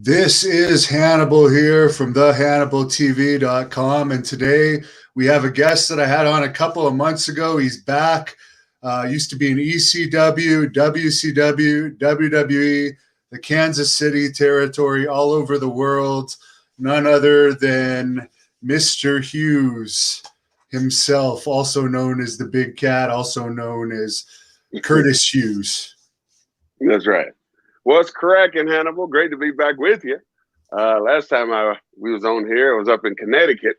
This is Hannibal here from thehannibaltv.com, and today we have a guest that I had on a couple of months ago. He's back. Used to be in ECW, WCW, WWE, the Kansas City territory, all over the world. None other than Mr. Hughes himself, also known as the Big Cat, also known as Curtis Hughes. That's right. Well, it's cracking, Hannibal. Great to be back with you. Last time we was on here, I was up in Connecticut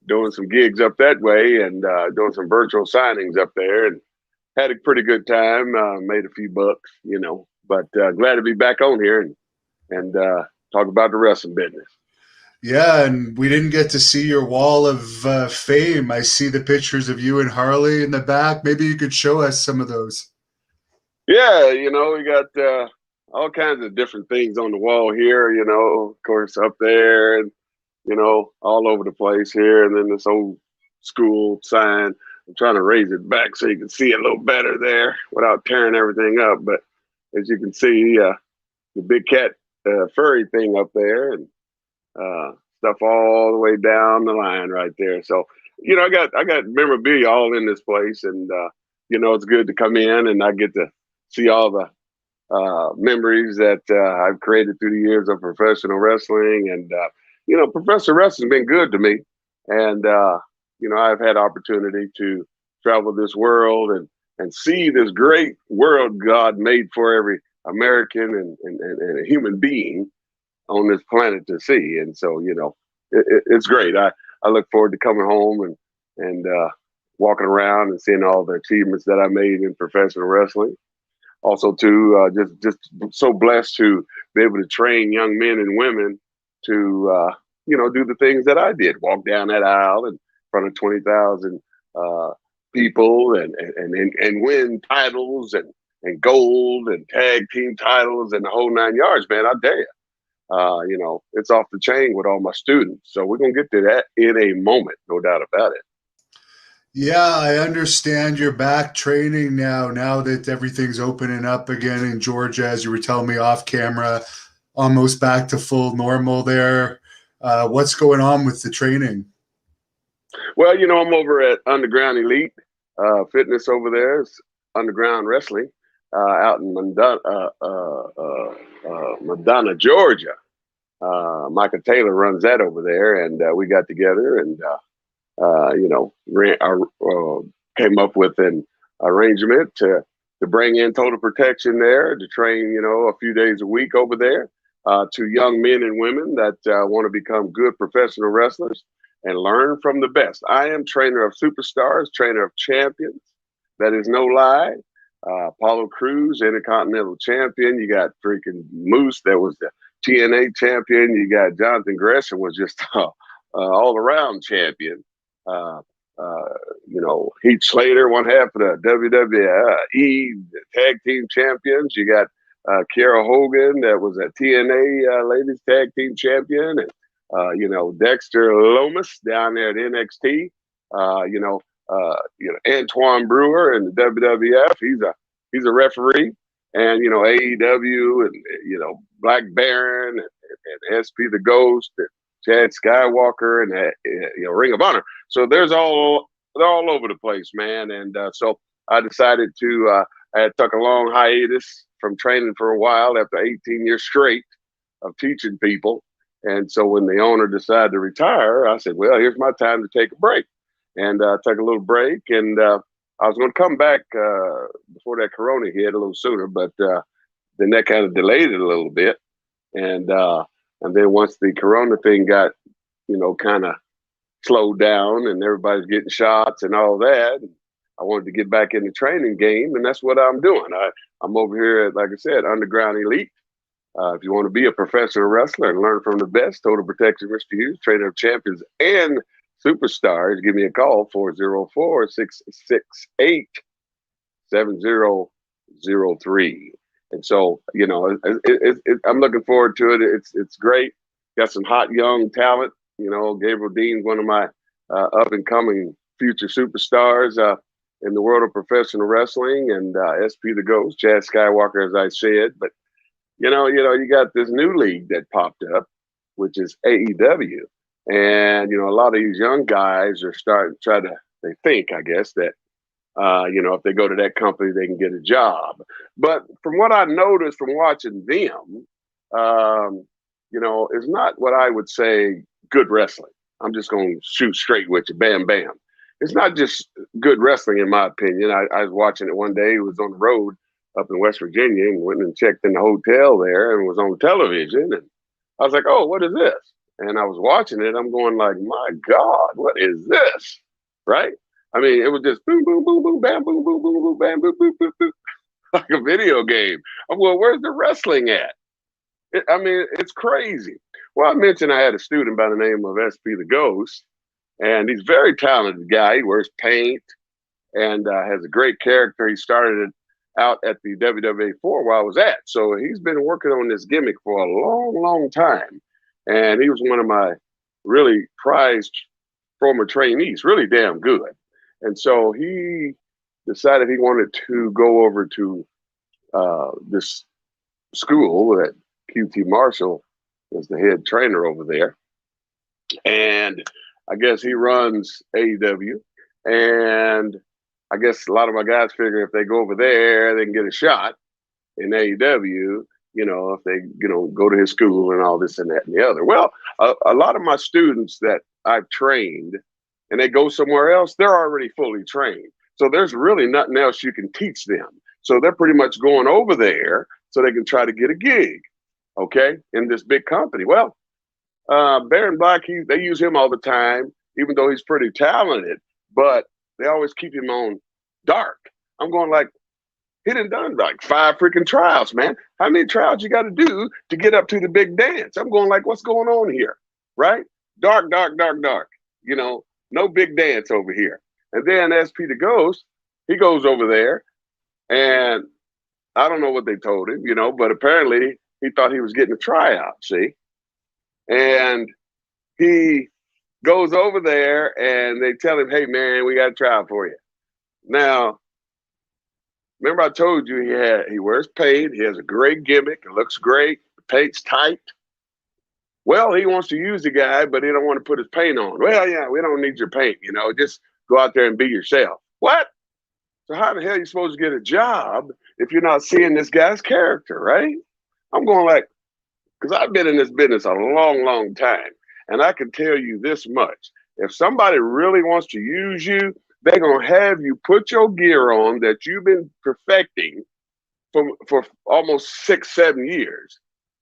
doing some gigs up that way and doing some virtual signings up there, and had a pretty good time. Made a few bucks, but glad to be back on here and talk about the wrestling business. Yeah, and we didn't get to see your wall of fame. I see the pictures of you and Harley in the back. Maybe you could show us some of those. Yeah, we got all kinds of different things on the wall here, of course, up there and, all over the place here. And then this old school sign. I'm trying to raise it back so you can see it a little better there without tearing everything up. But as you can see, the Big Cat furry thing up there and stuff all the way down the line right there. So, I got memorabilia all in this place, and it's good to come in and I get to see all the memories that I've created through the years of professional wrestling. And professional wrestling's been good to me, and I've had opportunity to travel this world and see this great world God made for every American and a human being on this planet to see. And so, it's great. I look forward to coming home and walking around and seeing all the achievements that I made in professional wrestling. Also, too, just so blessed to be able to train young men and women to, do the things that I did. Walk down that aisle in front of 20,000 people and win titles and gold and tag team titles and the whole 9 yards, man. I dare you. It's off the chain with all my students. So we're going to get to that in a moment, no doubt about it. Yeah, I understand you're back training now that everything's opening up again in Georgia, as you were telling me off camera, almost back to full normal there. What's going on with the training? Well, I'm over at Underground Elite Fitness over there. It's Underground Wrestling out in Madonna, Georgia. Michael Taylor runs that over there, and we got together and came up with an arrangement to bring in Total Protection there to train, a few days a week over there to young men and women that want to become good professional wrestlers and learn from the best. I am trainer of superstars, trainer of champions. That is no lie. Apollo Crews, Intercontinental Champion. You got freaking Moose, that was the TNA champion. You got Jonathan Gresham, was just all-around champion. Heath Slater, one half of the WWE tag team champions. You got Kiera Hogan, that was a TNA ladies tag team champion, and Dexter Lomas down there at NXT. Antoine Brewer in the WWF. He's a referee, and AEW and Black Baron and SP the Ghost and Chad Skywalker and Ring of Honor. So they're all over the place, man. And so I decided to I had took a long hiatus from training for a while after 18 years straight of teaching people. And so when the owner decided to retire, I said, well, here's my time to take a break. And took a little break, and I was going to come back before that Corona hit a little sooner, but then that kind of delayed it a little bit. And then once the Corona thing got, kind of slowed down and everybody's getting shots and all that, I wanted to get back in the training game, and that's what I'm doing. I'm over here at, like I said, Underground Elite. If you want to be a professional wrestler and learn from the best, Total Protection, Mr. Hughes, trainer of champions and superstars, give me a call, 404-668-7003. And so, I'm looking forward to it. It's great. Got some hot young talent. Gabriel Dean's one of my up and coming future superstars in the world of professional wrestling, and SP the Ghost, Chad Skywalker, as I said. But You got this new league that popped up, which is AEW. And, a lot of these young guys are starting to they think, I guess, that, if they go to that company, they can get a job. But from what I noticed from watching them, it's not what I would say good wrestling. I'm just going to shoot straight with you. Bam, bam. It's not just good wrestling, in my opinion. I was watching it one day. It was on the road up in West Virginia and went and checked in the hotel there and was on television. And I was like, oh, what is this? And I was watching it. I'm going like, my God, what is this? Right? I mean, it was just boom, boom, boom, boom, bam, boom, boom, boom, boom, bam, boom, boom, boom, boom, like a video game. I'm well, where's the wrestling at? It's crazy. Well, I mentioned I had a student by the name of SP the Ghost, and he's a very talented guy. He wears paint and has a great character. He started out at the WWE 4 where I was at. So he's been working on this gimmick for a long, long time. And he was one of my really prized former trainees, really damn good. And so he decided he wanted to go over to this school that QT Marshall is the head trainer over there. And I guess he runs AEW. And I guess a lot of my guys figure if they go over there, they can get a shot in AEW, if they, go to his school and all this and that and the other. Well, a lot of my students that I've trained and they go somewhere else, they're already fully trained. So there's really nothing else you can teach them. So they're pretty much going over there so they can try to get a gig, okay, in this big company. Well, Baron Black, they use him all the time, even though he's pretty talented, but they always keep him on dark. I'm going like, he done like 5 freaking trials, man. How many trials you got to do to get up to the big dance? I'm going like, what's going on here, right? Dark, dark, dark, dark. No big dance over here. And then SP the Ghost, he goes over there, and I don't know what they told him, but apparently he thought he was getting a tryout, see? And he goes over there, and they tell him, hey, man, we got a tryout for you. Now, remember I told you he wears paint, he has a great gimmick, it looks great, the paint's tight. Well, he wants to use the guy, but he don't want to put his paint on. Well, yeah, we don't need your paint, just go out there and be yourself. What? So how the hell are you supposed to get a job if you're not seeing this guy's character, right? I'm going like, because I've been in this business a long, long time, and I can tell you this much. If somebody really wants to use you, they're going to have you put your gear on that you've been perfecting for almost 6, 7 years,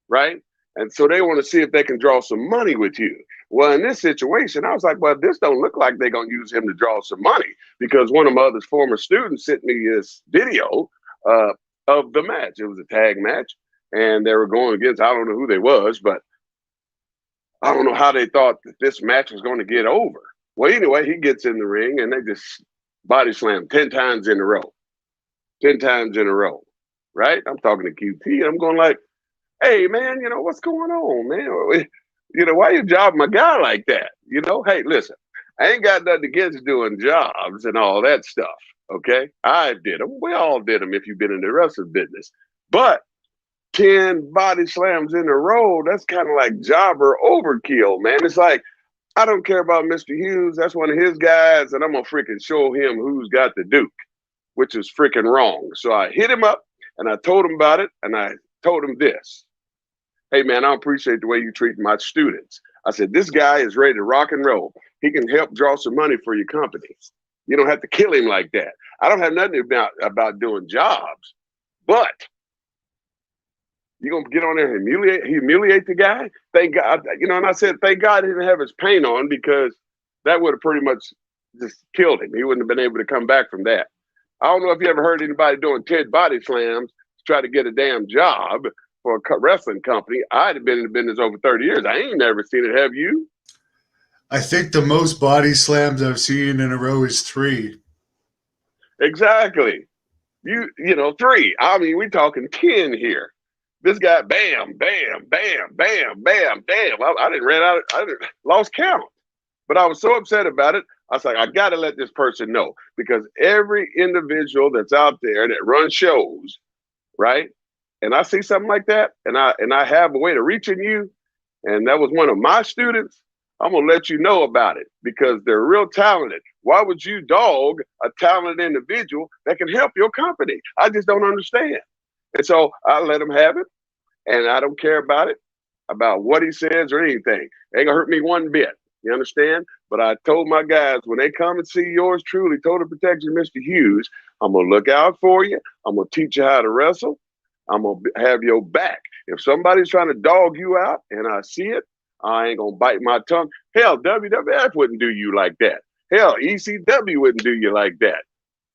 right? And so they want to see if they can draw some money with you. Well, in this situation, I was like, well, this don't look like they're going to use him to draw some money, because one of my other former students sent me this video of the match. It was a tag match, and they were going against, I don't know who they was, but I don't know how they thought that this match was going to get over. Well, anyway, he gets in the ring, and they just body slam 10 times in a row. 10 times in a row, right? I'm talking to QT. I'm going like, hey, man, what's going on, man? Why you jobbing my guy like that? Hey, listen, I ain't got nothing against doing jobs and all that stuff, okay? I did them. We all did them if you've been in the wrestling business. But 10 body slams in a row, that's kind of like jobber overkill, man. It's like, I don't care about Mr. Hughes. That's one of his guys, and I'm going to freaking show him who's got the Duke, which is freaking wrong. So I hit him up, and I told him about it, and I told him this. Hey, man, I appreciate the way you treat my students. I said, this guy is ready to rock and roll. He can help draw some money for your company. You don't have to kill him like that. I don't have nothing about doing jobs, but you're going to get on there and humiliate the guy? Thank God, and I said, thank God he didn't have his paint on, because that would have pretty much just killed him. He wouldn't have been able to come back from that. I don't know if you ever heard anybody doing 10 body slams to try to get a damn job for a wrestling company. I'd have been in the business over 30 years. I ain't never seen it. Have you? I think the most body slams I've seen in a row is 3. Exactly. 3. I mean, we're talking 10 here. This guy, bam, bam, bam, bam, bam, bam. I didn't ran out. I lost count. But I was so upset about it. I was like, I got to let this person know, because every individual that's out there that runs shows, right? and I see something like that, and I have a way to reach in you, and that was one of my students, I'm gonna let you know about it because they're real talented. Why would you dog a talented individual that can help your company? I just don't understand. And so I let him have it, and I don't care about what he says or anything. It ain't gonna hurt me one bit. You understand? But I told my guys when they come and see yours truly, Total Protection, Mr. Hughes, I'm gonna look out for you. I'm gonna teach you how to wrestle. I'm gonna have your back. If somebody's trying to dog you out and I see it, I ain't gonna bite my tongue. Hell, WWF wouldn't do you like that. Hell, ECW wouldn't do you like that.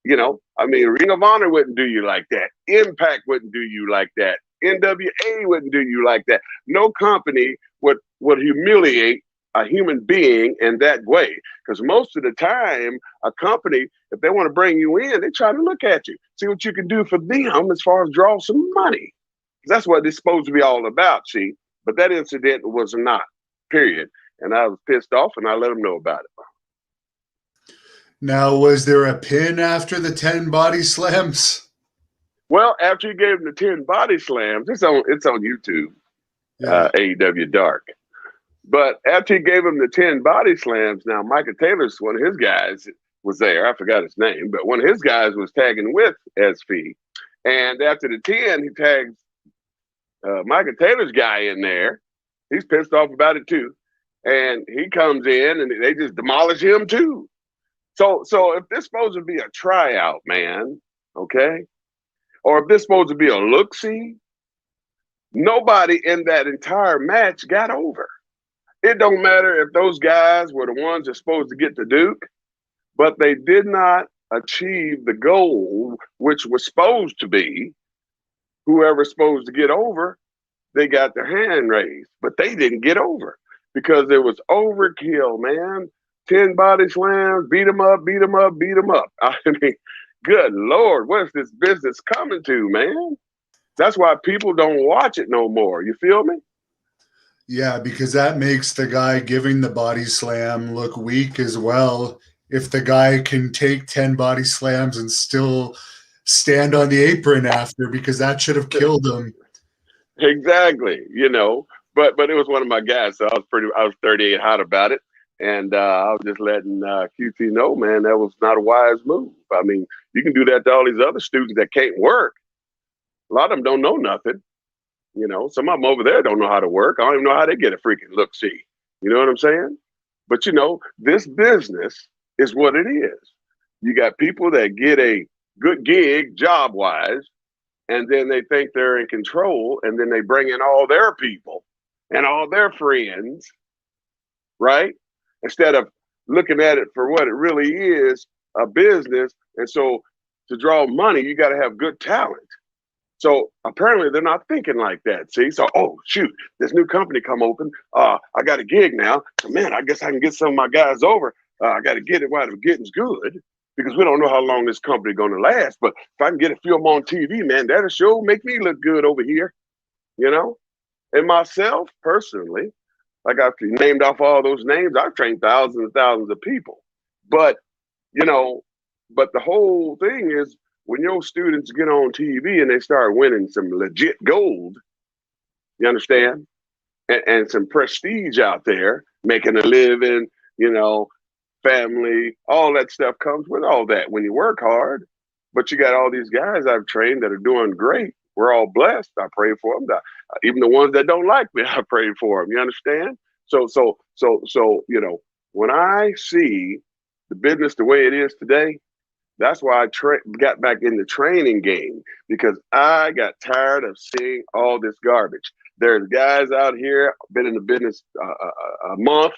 You know, I mean, Ring of Honor wouldn't do you like that. Impact wouldn't do you like that. NWA wouldn't do you like that. No company would humiliate a human being in that way. Because most of the time, a company, if they want to bring you in, they try to look at you, see what you can do for them as far as draw some money. That's what it's supposed to be all about, see? But that incident was not, period. And I was pissed off, and I let them know about it. Now, was there a pin after the 10 body slams? Well, after he gave him the 10 body slams, it's on YouTube, yeah. AEW Dark. But after he gave him the 10 body slams, now Micah Taylor's one of his guys was there. I forgot his name, but one of his guys was tagging with SV. And after the 10, he tags Micah Taylor's guy in there. He's pissed off about it too. And he comes in and they just demolish him too. So if this supposed to be a tryout, man, okay? Or if this supposed to be a look-see, nobody in that entire match got over. It don't matter if those guys were the ones that's supposed to get the Duke, but they did not achieve the goal, which was supposed to be whoever's supposed to get over, they got their hand raised, but they didn't get over because it was overkill, man. 10 body slams, beat them up, beat them up, beat them up. I mean, good Lord, what's this business coming to, man? That's why people don't watch it no more. You feel me? Yeah, because that makes the guy giving the body slam look weak as well. If the guy can take 10 body slams and still stand on the apron after, because that should have killed him. Exactly, you know. But it was one of my guys, so I was 38 hot about it. And I was just letting QT know, man, that was not a wise move. I mean, you can do that to all these other students that can't work. A lot of them don't know nothing. You know, some of them over there don't know how to work. I don't even know how they get a freaking look-see. You know what I'm saying? But, you know, this business is what it is. You got people that get a good gig job-wise, and then they think they're in control, and then they bring in all their people and all their friends, right? Instead of looking at it for what it really is, a business. And so to draw money, you got to have good talent. So apparently they're not thinking like that. See, so, oh, shoot, this new company come open. I got a gig now. So, man, I guess I can get some of my guys over. I got to get it while the getting's good because we don't know how long this company going to last. But if I can get a few of them on TV, man, that'll sure make me look good over here, you know? And myself, personally, like I've named off all those names, I've trained thousands and thousands of people. But, you know, but the whole thing is when your students get on TV and they start winning some legit gold, you understand? And some prestige out there, making a living, you know, family, all that stuff comes with all that when you work hard. But you got all these guys I've trained that are doing great. We're all blessed. I pray for them. Even the ones that don't like me, I pray for them. You understand? So, you know, when I see the business the way it is today, that's why I got back in the training game, because I got tired of seeing all this garbage. There's guys out here, been in the business a month,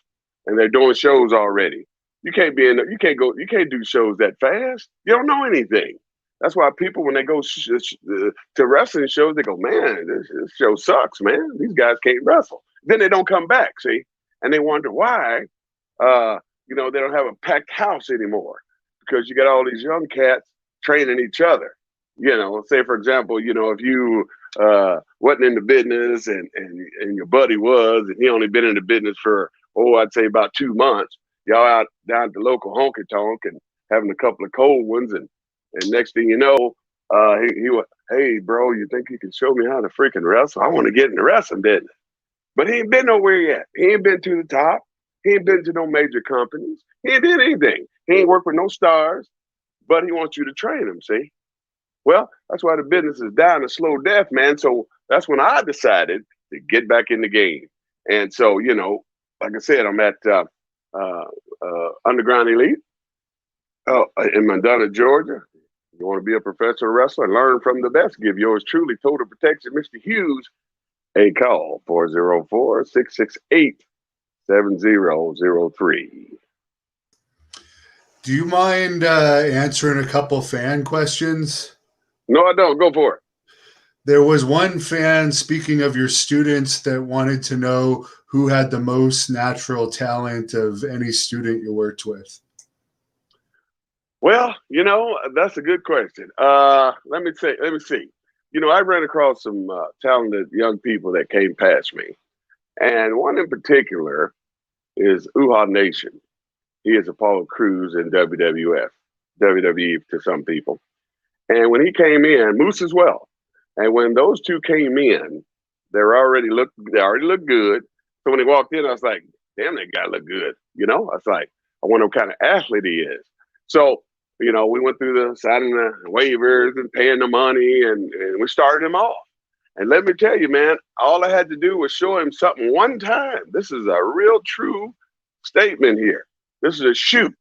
and they're doing shows already. You can't do shows that fast. You don't know anything. That's why people, when they go to wrestling shows, they go, man, this show sucks, man. These guys can't wrestle. Then they don't come back, see? And they wonder why, you know, they don't have a packed house anymore, because you got all these young cats training each other. You know, say, for example, you know, if you wasn't in the business and your buddy was, and he only been in the business for, I'd say about 2 months, y'all out down at the local honky tonk and having a couple of cold ones, and next thing you know, he was, hey, bro, you think you can show me how to freaking wrestle? I want to get into wrestling business. But he ain't been nowhere yet. He ain't been to the top. He ain't been to no major companies. He ain't did anything. He ain't worked with no stars, but he wants you to train him, see? Well, that's why the business is down a slow death, man. So that's when I decided to get back in the game. And so, you know, like I said, I'm at Underground Elite in Mandana, Georgia. You want to be a professional wrestler, learn from the best, give yours truly total protection, Mr. Hughes, a call 404-668-7003. Do you mind answering a couple fan questions? No, I don't. Go for it. There was one fan, speaking of your students, that wanted to know who had the most natural talent of any student you worked with. Well, you know, that's a good question. Let me see. You know, I ran across some talented young people that came past me. And one in particular is Uha Nation. He is Apollo Crews in WWF, WWE to some people. And when he came in, Moose as well. And when those two came in, they already looked good. So when he walked in, I was like, damn, that guy looked good. You know, I was like, I wonder what kind of athlete he is. So, you know, we went through the signing the waivers and paying the money, and we started him off. And let me tell you, man, all I had to do was show him something one time. This is a real true statement here. This is a shoot.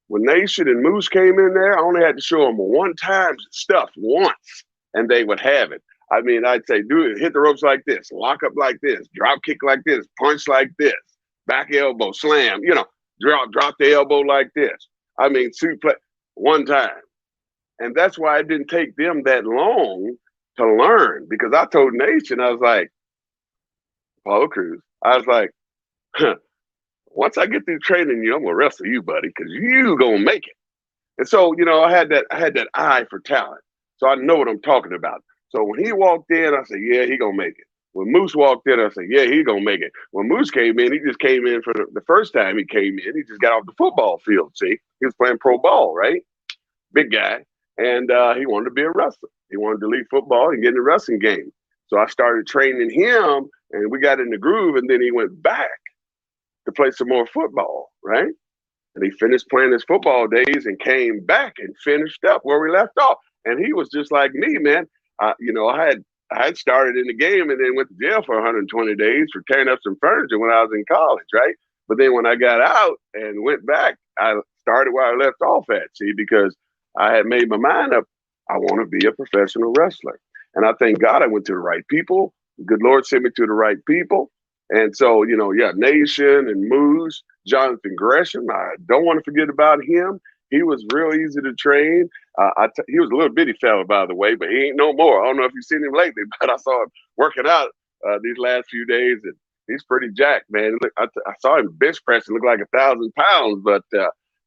When Nation and Moose came in there, I only had to show them one time stuff once, and they would have it. I mean, I'd say, do it, hit the ropes like this, lock up like this, drop kick like this, punch like this, back elbow, slam, you know, drop the elbow like this. I mean, suplex one time. And that's why it didn't take them that long to learn, because I told Nation, I was like, Apollo Crews, I was like, once I get through training you, I'm gonna wrestle you, buddy, because you gonna make it. And so, you know, I had that eye for talent. So I know what I'm talking about. So when he walked in, I said, yeah, he gonna make it. When Moose walked in, I said, yeah, he gonna make it. When Moose came in, he just came in for the first time he came in. He just got off the football field, see? He was playing pro ball, right? Big guy. And he wanted to be a wrestler. He wanted to leave football and get in the wrestling game. So I started training him, and we got in the groove, and then he went back to play some more football, right? And he finished playing his football days and came back and finished up where we left off. And he was just like me, man. You know, I had started in the game and then went to jail for 120 days for tearing up some furniture when I was in college, right? But then when I got out and went back, I started where I left off at, see, because I had made my mind up. I want to be a professional wrestler. And I thank God I went to the right people. The good Lord sent me to the right people. And so, you know, yeah, Nation and Moose, Jonathan Gresham, I don't want to forget about him. He was real easy to train. He was a little bitty fella, by the way, but he ain't no more. I don't know if you've seen him lately, but I saw him working out these last few days, and he's pretty jacked, man. Look, I saw him bench pressing, look like 1,000 pounds, but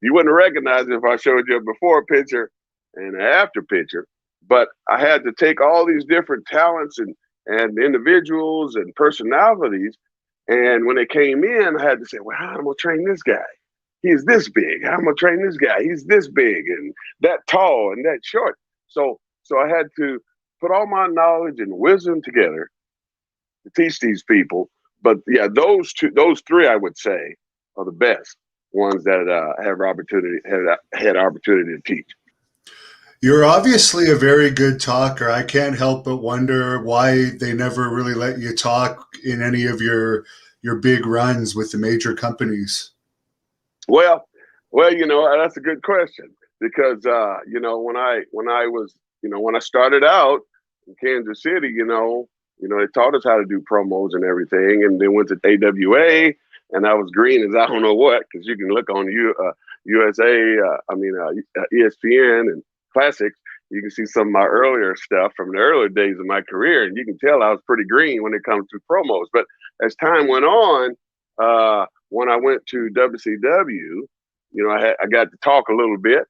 you wouldn't recognize it if I showed you a before picture and an after picture. But I had to take all these different talents and individuals and personalities. And when they came in, I had to say, well, how am I going to train this guy? He's this big. How am I going to train this guy? He's this big and that tall and that short. So I had to put all my knowledge and wisdom together to teach these people. But yeah, those three, I would say, are the best ones that had opportunity to teach. You're obviously a very good talker. I can't help but wonder why they never really let you talk in any of your big runs with the major companies. Well, you know, that's a good question, because you know, when I started out in Kansas City, you know, they taught us how to do promos and everything, and then went to AWA, and I was green as I don't know what, because you can look on USA, ESPN and Classics. You can see some of my earlier stuff from the earlier days of my career, and you can tell I was pretty green when it comes to promos. But as time went on, when I went to WCW, you know, I got to talk a little bit,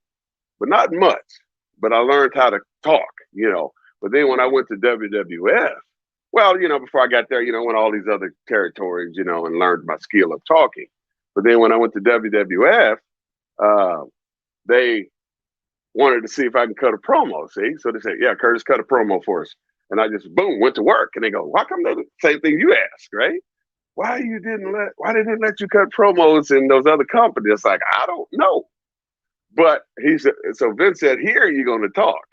but not much. But I learned how to talk, you know. But then when I went to WWF, well, you know, before I got there, you know, went all these other territories, you know, and learned my skill of talking. But then when I went to WWF, they wanted to see if I can cut a promo. See, so they said, "Yeah, Curtis, cut a promo for us." And I just boom went to work. And they go, "Why come they the same thing you asked, right? Why they didn't let you cut promos in those other companies?" It's like, I don't know. But he said, so Vince said, "Here you're going to talk."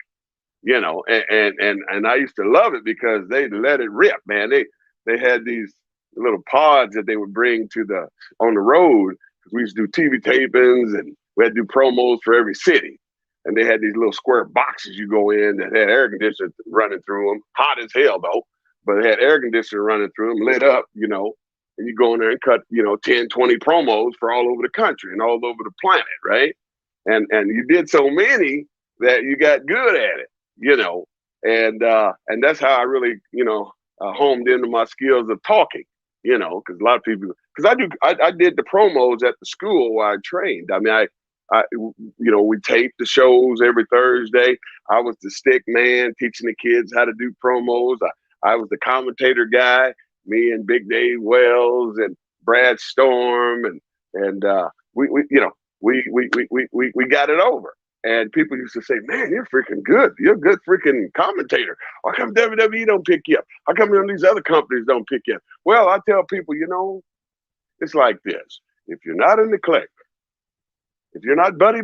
You know, and I used to love it because they let it rip, man. They had these little pods that they would bring to on the road, because we used to do TV tapings and we had to do promos for every city. And they had these little square boxes you go in that had air conditioner running through them, hot as hell though, but it had air conditioner running through them, lit up, you know, and you go in there and cut, you know, 10, 20 promos for all over the country and all over the planet, right? And you did so many that you got good at it, you know, and that's how I really, you know, homed into my skills of talking, you know, because a lot of people, because I did the promos at the school where I trained. I mean, you know, we taped the shows every Thursday. I was the stick man teaching the kids how to do promos. I was the commentator guy, me and Big Dave Wells and Brad Storm, and we you know, we got it over. And people used to say, "Man, you're freaking good. You're a good freaking commentator. How come WWE don't pick you up? How come these other companies don't pick you up?" Well, I tell people, you know, it's like this. If you're not in the clique, if you're not buddy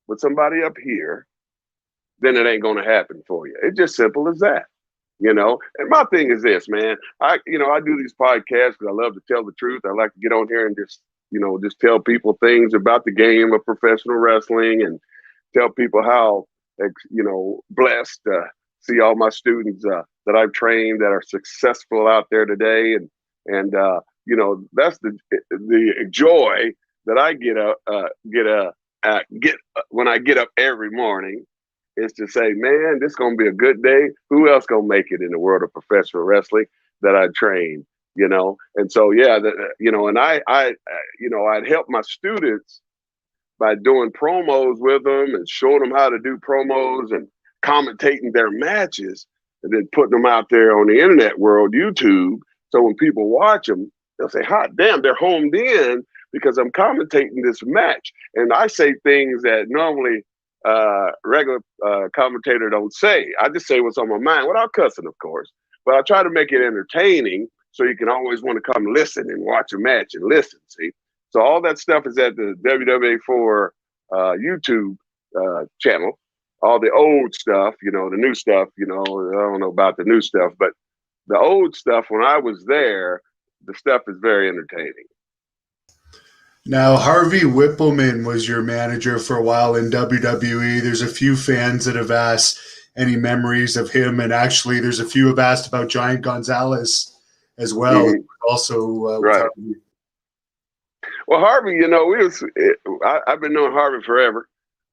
with somebody up here, then it ain't going to happen for you. It's just simple as that, you know? And my thing is this, man. I do these podcasts because I love to tell the truth. I like to get on here and just tell people things about the game of professional wrestling and tell people how, you know, blessed to see all my students that I've trained that are successful out there today. And you know, that's the joy that I get when I get up every morning, is to say, man, this is going to be a good day. Who else going to make it in the world of professional wrestling that I trained, you know? And so, yeah, you know, and you know, I'd help my students by doing promos with them and showing them how to do promos and commentating their matches and then putting them out there on the internet world, YouTube. So when people watch them, they'll say, "Hot damn, they're homed in because I'm commentating this match." And I say things that normally regular commentator don't say. I just say what's on my mind without cussing, of course. But I try to make it entertaining so you can always want to come listen and watch a match and listen, see? So all that stuff is at the WWA4 YouTube channel. All the old stuff, you know, the new stuff, you know, I don't know about the new stuff, but the old stuff, when I was there, the stuff is very entertaining. Now, Harvey Whippleman was your manager for a while in WWE. There's a few fans that have asked any memories of him, and actually there's a few have asked about Giant Gonzalez as well. Mm-hmm. Also, right. Well, Harvey, you know, I've been knowing Harvey forever.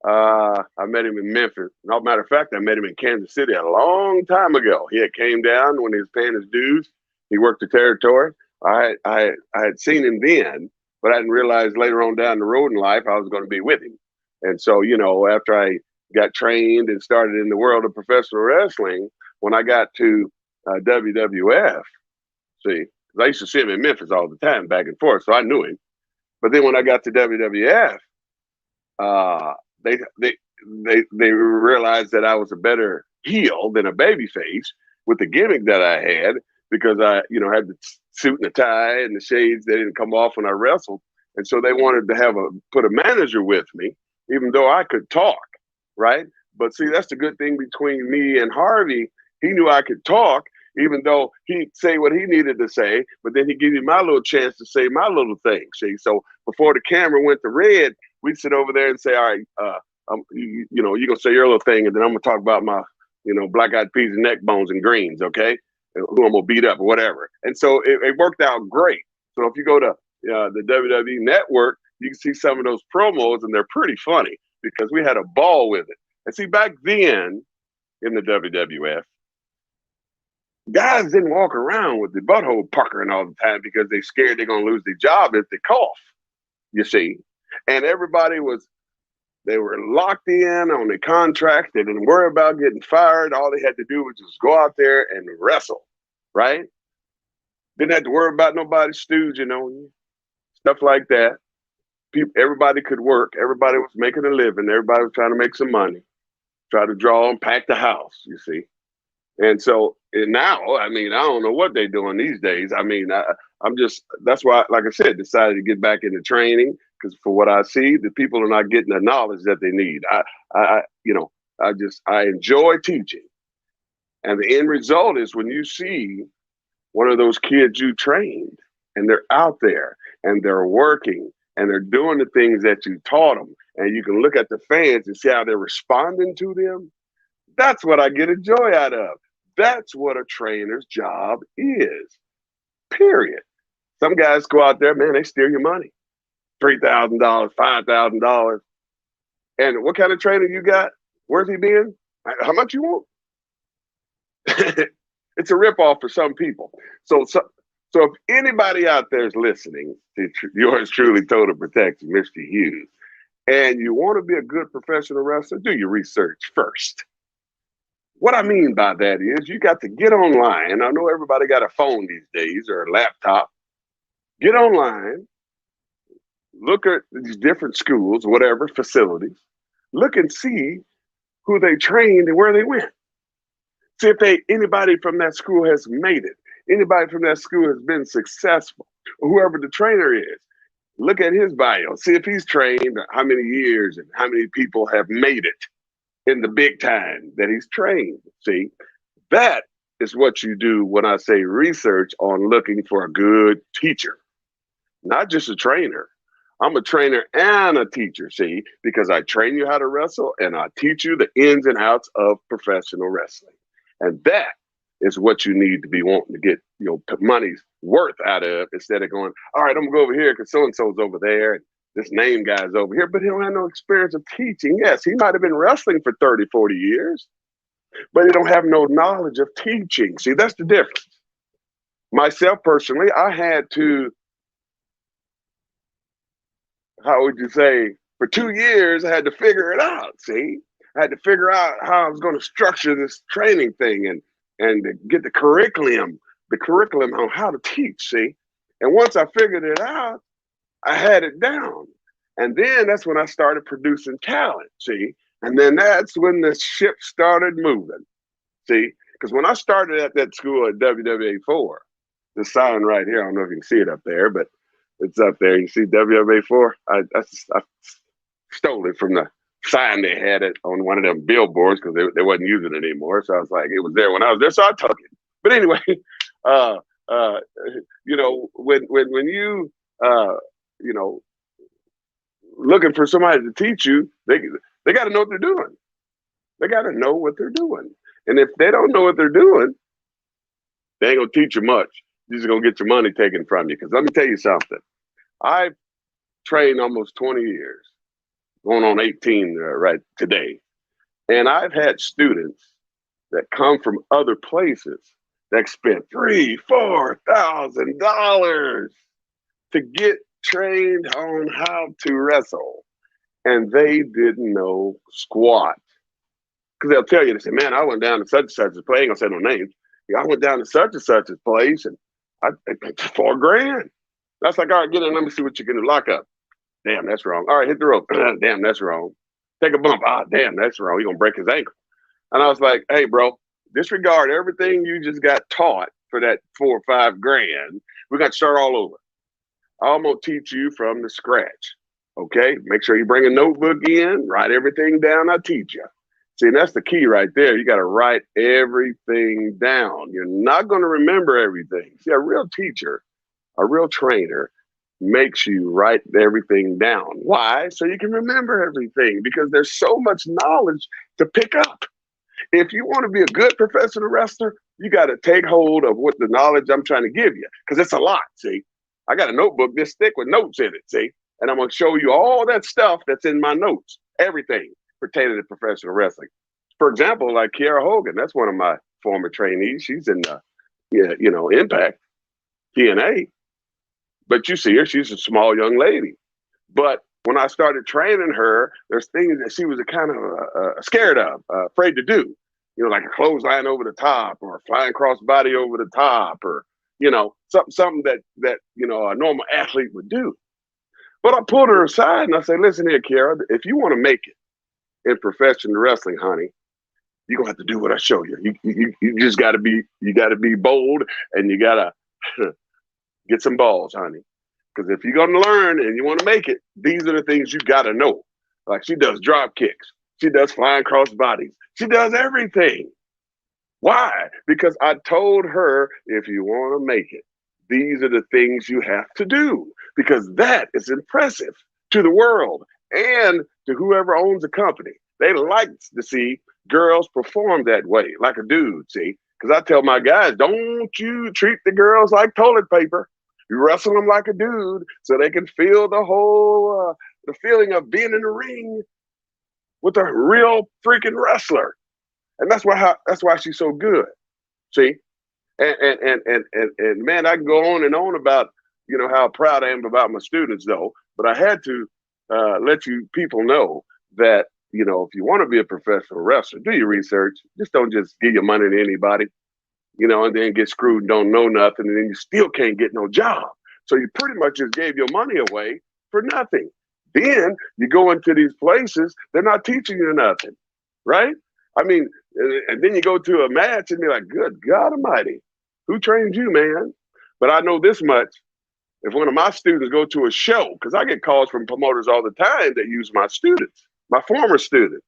I met him in Memphis. No matter of fact, I met him in Kansas City a long time ago. He had came down when he was paying his dues. He worked the territory. I had seen him then, but I didn't realize later on down the road in life I was going to be with him. And so, you know, after I got trained and started in the world of professional wrestling, when I got to WWF, see, because I used to see him in Memphis all the time, back and forth, so I knew him. But then when I got to WWF, they realized that I was a better heel than a babyface with the gimmick that I had, because I, you know, had the suit and the tie and the shades that didn't come off when I wrestled. And so they wanted to put a manager with me, even though I could talk, right? But see, that's the good thing between me and Harvey. He knew I could talk, even though he'd say what he needed to say, but then he'd give me my little chance to say my little thing. See, so before the camera went to red, we'd sit over there and say, "All right, you know, you're going to say your little thing, and then I'm going to talk about my, you know, black-eyed peas and neck bones and greens, okay? Who I'm going to beat up or whatever." And so it worked out great. So if you go to the WWE Network, you can see some of those promos, and they're pretty funny because we had a ball with it. And see, back then in the WWF, guys didn't walk around with the butthole puckering all the time because they're scared they're going to lose their job if they cough, you see. And everybody they were locked in on the contract. They didn't worry about getting fired. All they had to do was just go out there and wrestle, right? Didn't have to worry about nobody stooging on you, stuff like that. Everybody could work. Everybody was making a living. Everybody was trying to make some money. try to draw and pack the house, you see. And so and now, I mean, I don't know what they're doing these days. I mean, I'm just, that's why, like I said, decided to get back into training because for what I see, the people are not getting the knowledge that they need. You know, I enjoy teaching. And the end result is when you see one of those kids you trained and they're out there and they're working and they're doing the things that you taught them, and you can look at the fans and see how they're responding to them. That's what I get a joy out of. That's what a trainer's job is, period. Some guys go out there, man, they steal your money. $3,000, $5,000. And what kind of trainer you got? Where's he been? How much you want? It's a ripoff for some people. So if anybody out there is listening to yours truly, Total Protection, Mr. Hughes, and you want to be a good professional wrestler, do your research first. What I mean by that is you got to get online. I know everybody got a phone these days or a laptop. Get online, look at these different schools, whatever, facilities. Look and see who they trained and where they went. See if anybody from that school has made it. Anybody from that school has been successful, or whoever the trainer is. Look at his bio. See if he's trained, how many years and how many people have made it in the big time that he's trained. See, that is what you do when I say research on looking for a good teacher, not just a trainer. I'm a trainer and a teacher, see, because I train you how to wrestle and I teach you the ins and outs of professional wrestling. And that is what you need to be wanting to get, money's worth out of, instead of going, all right, I'm gonna go over here because so-and-so's over there and this name guy's over here, but he don't have no experience of teaching. Yes, he might have been wrestling for 30, 40 years, but he don't have no knowledge of teaching. See, that's the difference. Myself personally, I had to, how would you say, for 2 years, I had to figure it out, see? I had to figure out how I was going to structure this training thing and get the curriculum on how to teach, see? And once I figured it out, I had it down. And then that's when I started producing talent, see? And then that's when the ship started moving, see? Because when I started at that school at WWA 4, the sign right here, I don't know if you can see it up there, but it's up there. You see WWA 4? I stole it from the sign they had it on one of them billboards because they wasn't using it anymore. So I was like, it was there when I was there, so I took it. But anyway, when you looking for somebody to teach you, they got to know what they're doing. They got to know what they're doing. And if they don't know what they're doing, they ain't gonna teach you much. You're just gonna get your money taken from you. Because let me tell you something. I've trained almost 20 years, going on 18 right today. And I've had students that come from other places that spent $3,000-$4,000 to get trained on how to wrestle. And they didn't know squat. Because they'll tell you, they say, man, I went down to such and such a place. I ain't gonna say no names. I went down to such and such a place and I paid $4,000. That's like, all right, get in, let me see what you can do. Lock up. Damn, that's wrong. All right, hit the rope. Damn, that's wrong. Take a bump. Ah, damn, that's wrong. You're gonna break his ankle. And I was like, hey, bro, disregard everything you just got taught for that $4 or $5 grand. We got to start all over. I'm gonna teach you from the scratch. Okay, make sure you bring a notebook in, write everything down. I teach you. See, that's the key right there. You got to write everything down. You're not going to remember everything. See, a real teacher, a real trainer makes you write everything down. Why? So you can remember everything, because there's so much knowledge to pick up. If you want to be a good professional wrestler, you got to take hold of what the knowledge I'm trying to give you, because it's a lot, see? I got a notebook this thick with notes in it, see? And I'm going to show you all that stuff that's in my notes, everything pertaining to professional wrestling. For example, like Kiera Hogan, that's one of my former trainees. She's in Impact, TNA. But you see her, she's a small young lady. But when I started training her, there's things that she was kind of scared of, afraid to do. Like a clothesline over the top, or a flying crossbody over the top, or something that a normal athlete would do. But I pulled her aside and I said, listen here, Kiera, if you want to make it in professional wrestling, honey, You're gonna have to do what I show you. You just gotta be bold, and you gotta get some balls, honey. Because if you're gonna learn and you want to make it, these are the things you gotta know. Like she does drop kicks, she does flying cross bodies, she does everything. Why? Because I told her, if you want to make it, these are the things you have to do, because that is impressive to the world and to whoever owns the company. They like to see girls perform that way, like a dude, see? Because I tell my guys, don't you treat the girls like toilet paper. You wrestle them like a dude so they can feel the feeling of being in the ring with a real freaking wrestler. And that's why she's so good. See? And man, I can go on and on about, how proud I am about my students, though. But I had to let you people know that, if you want to be a professional wrestler, do your research. Just don't just give your money to anybody, and then get screwed and don't know nothing, and then you still can't get no job. So you pretty much just gave your money away for nothing. Then you go into these places, they're not teaching you nothing, right? I mean, and then you go to a match and you're like, good God Almighty, who trained you, man? But I know this much. If one of my students go to a show, because I get calls from promoters all the time that use my students, my former students.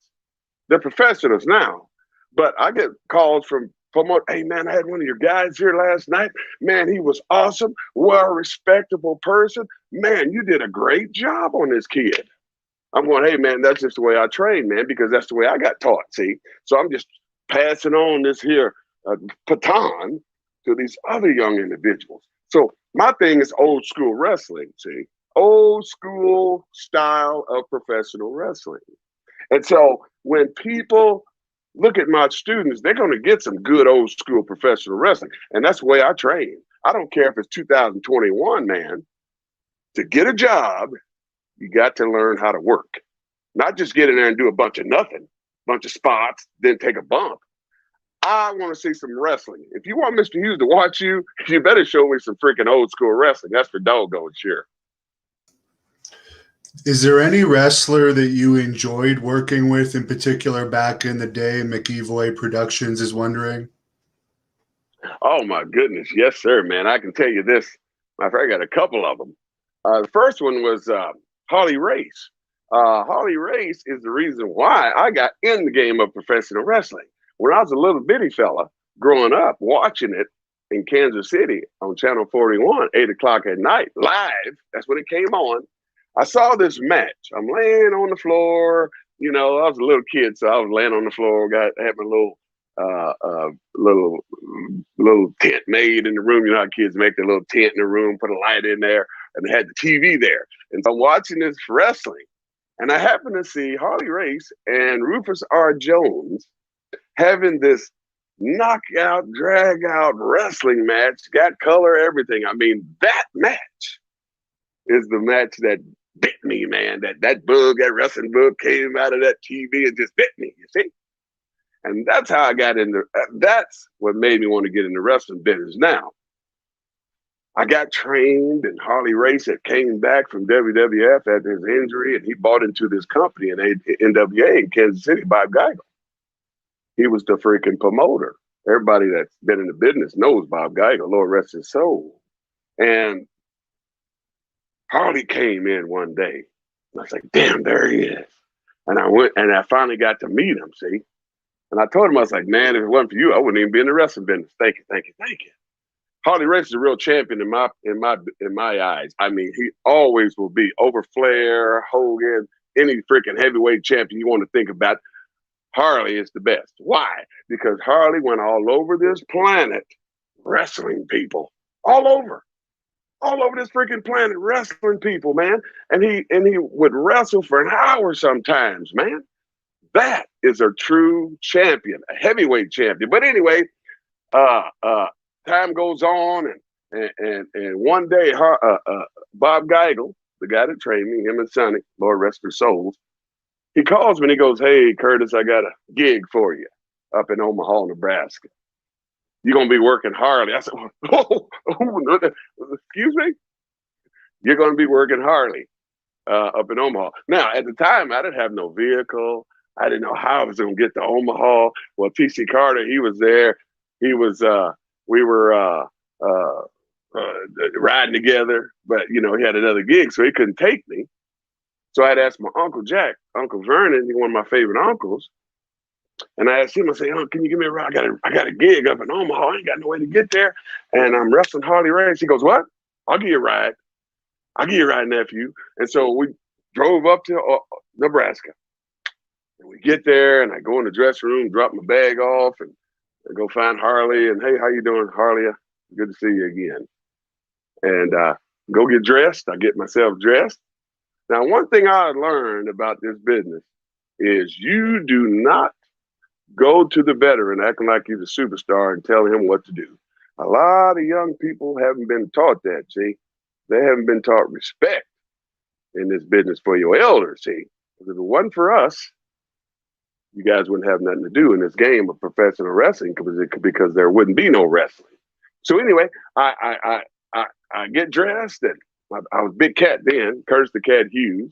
They're professionals now. But I get calls from promoters, hey, man, I had one of your guys here last night. Man, he was awesome, well-respectable person. Man, you did a great job on this kid. I'm going, hey, man, that's just the way I train, man, because that's the way I got taught, see? So I'm just passing on this here baton to these other young individuals. So my thing is old school wrestling, see? Old school style of professional wrestling. And so when people look at my students, they're going to get some good old school professional wrestling. And that's the way I train. I don't care if it's 2021, man. To get a job, you got to learn how to work. Not just get in there and do a bunch of nothing, bunch of spots, then take a bump. I want to see some wrestling. If you want Mr. Hughes to watch you, you better show me some freaking old school wrestling. That's for doggone sure. Is there any wrestler that you enjoyed working with in particular back in the day? McEvoy Productions is wondering. Oh, my goodness. Yes, sir, man. I can tell you this. I got a couple of them. The first one was Harley Race. Harley Race is the reason why I got in the game of professional wrestling. When I was a little bitty fella growing up, watching it in Kansas City on Channel 41, 8 o'clock at night, live, that's when it came on. I saw this match. I'm laying on the floor. I was a little kid, so I was laying on the floor, had my little tent made in the room. You know how kids make their little tent in the room, put a light in there, and they had the TV there. And so I'm watching this wrestling, and I happen to see Harley Race and Rufus R. Jones having this knockout, drag out wrestling match, got color, everything. I mean, that match is the match that bit me, man. That bug, that wrestling bug came out of that TV and just bit me, you see? And that's how I got into, that's what made me want to get into wrestling business. Now, I got trained in Harley Race that came back from WWF after his injury, and he bought into this company in NWA in Kansas City, Bob Geiger. He was the freaking promoter. Everybody that's been in the business knows Bob Geiger, Lord rest his soul. And Harley came in one day. And I was like, damn, there he is. And I went and I finally got to meet him, see? And I told him, I was like, man, if it wasn't for you, I wouldn't even be in the wrestling business. Thank you, thank you, thank you. Harley Race is a real champion in my eyes. I mean, he always will be over Flair, Hogan, any freaking heavyweight champion you want to think about. Harley is the best. Why? Because Harley went all over this planet wrestling people. All over this freaking planet wrestling people, man. And he would wrestle for an hour sometimes, man. That is a true champion, a heavyweight champion. But anyway, time goes on, and one day, Bob Geigel, the guy that trained me, him and Sonny, Lord rest their souls, he calls me and he goes, hey, Curtis, I got a gig for you up in Omaha, Nebraska. You're going to be working Harley. I said, excuse me? You're going to be working Harley up in Omaha. Now, at the time, I didn't have no vehicle. I didn't know how I was going to get to Omaha. Well, TC Carter, he was there. He was, we were riding together, but, you know, he had another gig, so he couldn't take me. So I'd ask my Uncle Jack, Uncle Vernon, he's one of my favorite uncles. And I asked him, I said, oh, can you give me a ride? I got a gig up in Omaha. I ain't got no way to get there. And I'm wrestling Harley Race. He goes, what? I'll give you a ride. I'll give you a ride, nephew. And so we drove up to Nebraska. And we get there, and I go in the dressing room, drop my bag off, and I go find Harley. And, hey, how you doing, Harley? Good to see you again. And go get dressed. I get myself dressed. Now, one thing I learned about this business is you do not go to the veteran acting like he's a superstar and telling him what to do. A lot of young people haven't been taught that, see? They haven't been taught respect in this business for your elders, see? Because if it wasn't for us, you guys wouldn't have nothing to do in this game of professional wrestling because there wouldn't be no wrestling. So anyway, I get dressed, and I was Big Cat then, Curtis the Cat Hughes,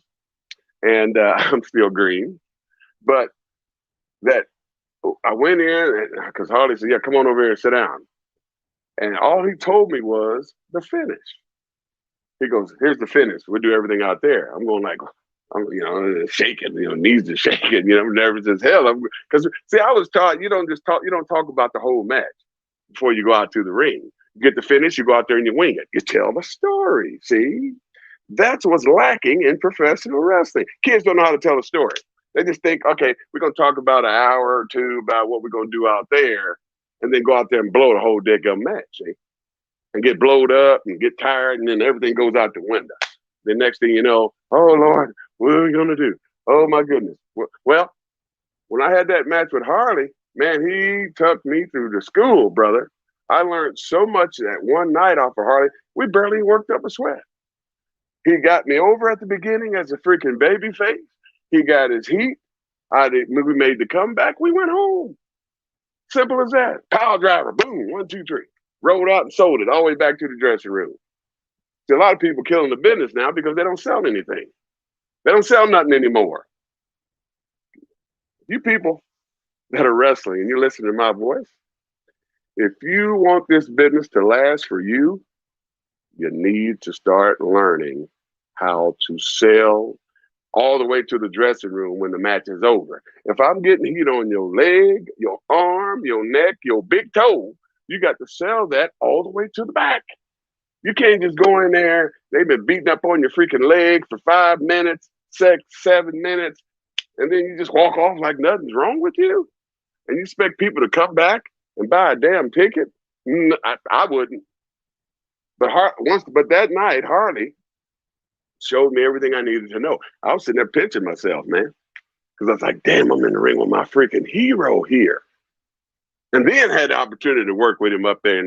and I'm still green. But that I went in because Harley said, yeah, come on over here and sit down. And all he told me was the finish. He goes, here's the finish. We'll do everything out there. I'm going like, I'm, you know, shaking, you know, knees are shaking, you know, I'm nervous as hell. Because see, I was taught you don't talk about the whole match before you go out to the ring. You get the finish, you go out there and you wing it. You tell the story. See, that's what's lacking in professional wrestling. Kids don't know how to tell a story. They just think, okay, we're going to talk about an hour or two about what we're going to do out there, and then go out there and blow the whole daggum match, see? And get blowed up and get tired, and then everything goes out the window. The next thing you know, oh, Lord, what are we going to do? Oh, my goodness. Well, when I had that match with Harley, man, he took me through the school, brother. I learned so much that one night off of Harley, we barely worked up a sweat. He got me over at the beginning as a freaking baby face. He got his heat. We made the comeback. We went home. Simple as that. Power driver, boom, 1, 2, 3. Rolled out and sold it all the way back to the dressing room. See, a lot of people killing the business now because they don't sell anything. They don't sell nothing anymore. You people that are wrestling and you're listening to my voice, if you want this business to last for you, you need to start learning how to sell all the way to the dressing room when the match is over. If I'm getting heat on your leg, your arm, your neck, your big toe, you got to sell that all the way to the back. You can't just go in there, they've been beating up on your freaking leg for 5 minutes, 6, 7 minutes, and then you just walk off like nothing's wrong with you? And you expect people to come back and buy a damn ticket? I wouldn't. But that night, Harley showed me everything I needed to know. I was sitting there pinching myself, man, because I was like, damn, I'm in the ring with my freaking hero here. And then had the opportunity to work with him up there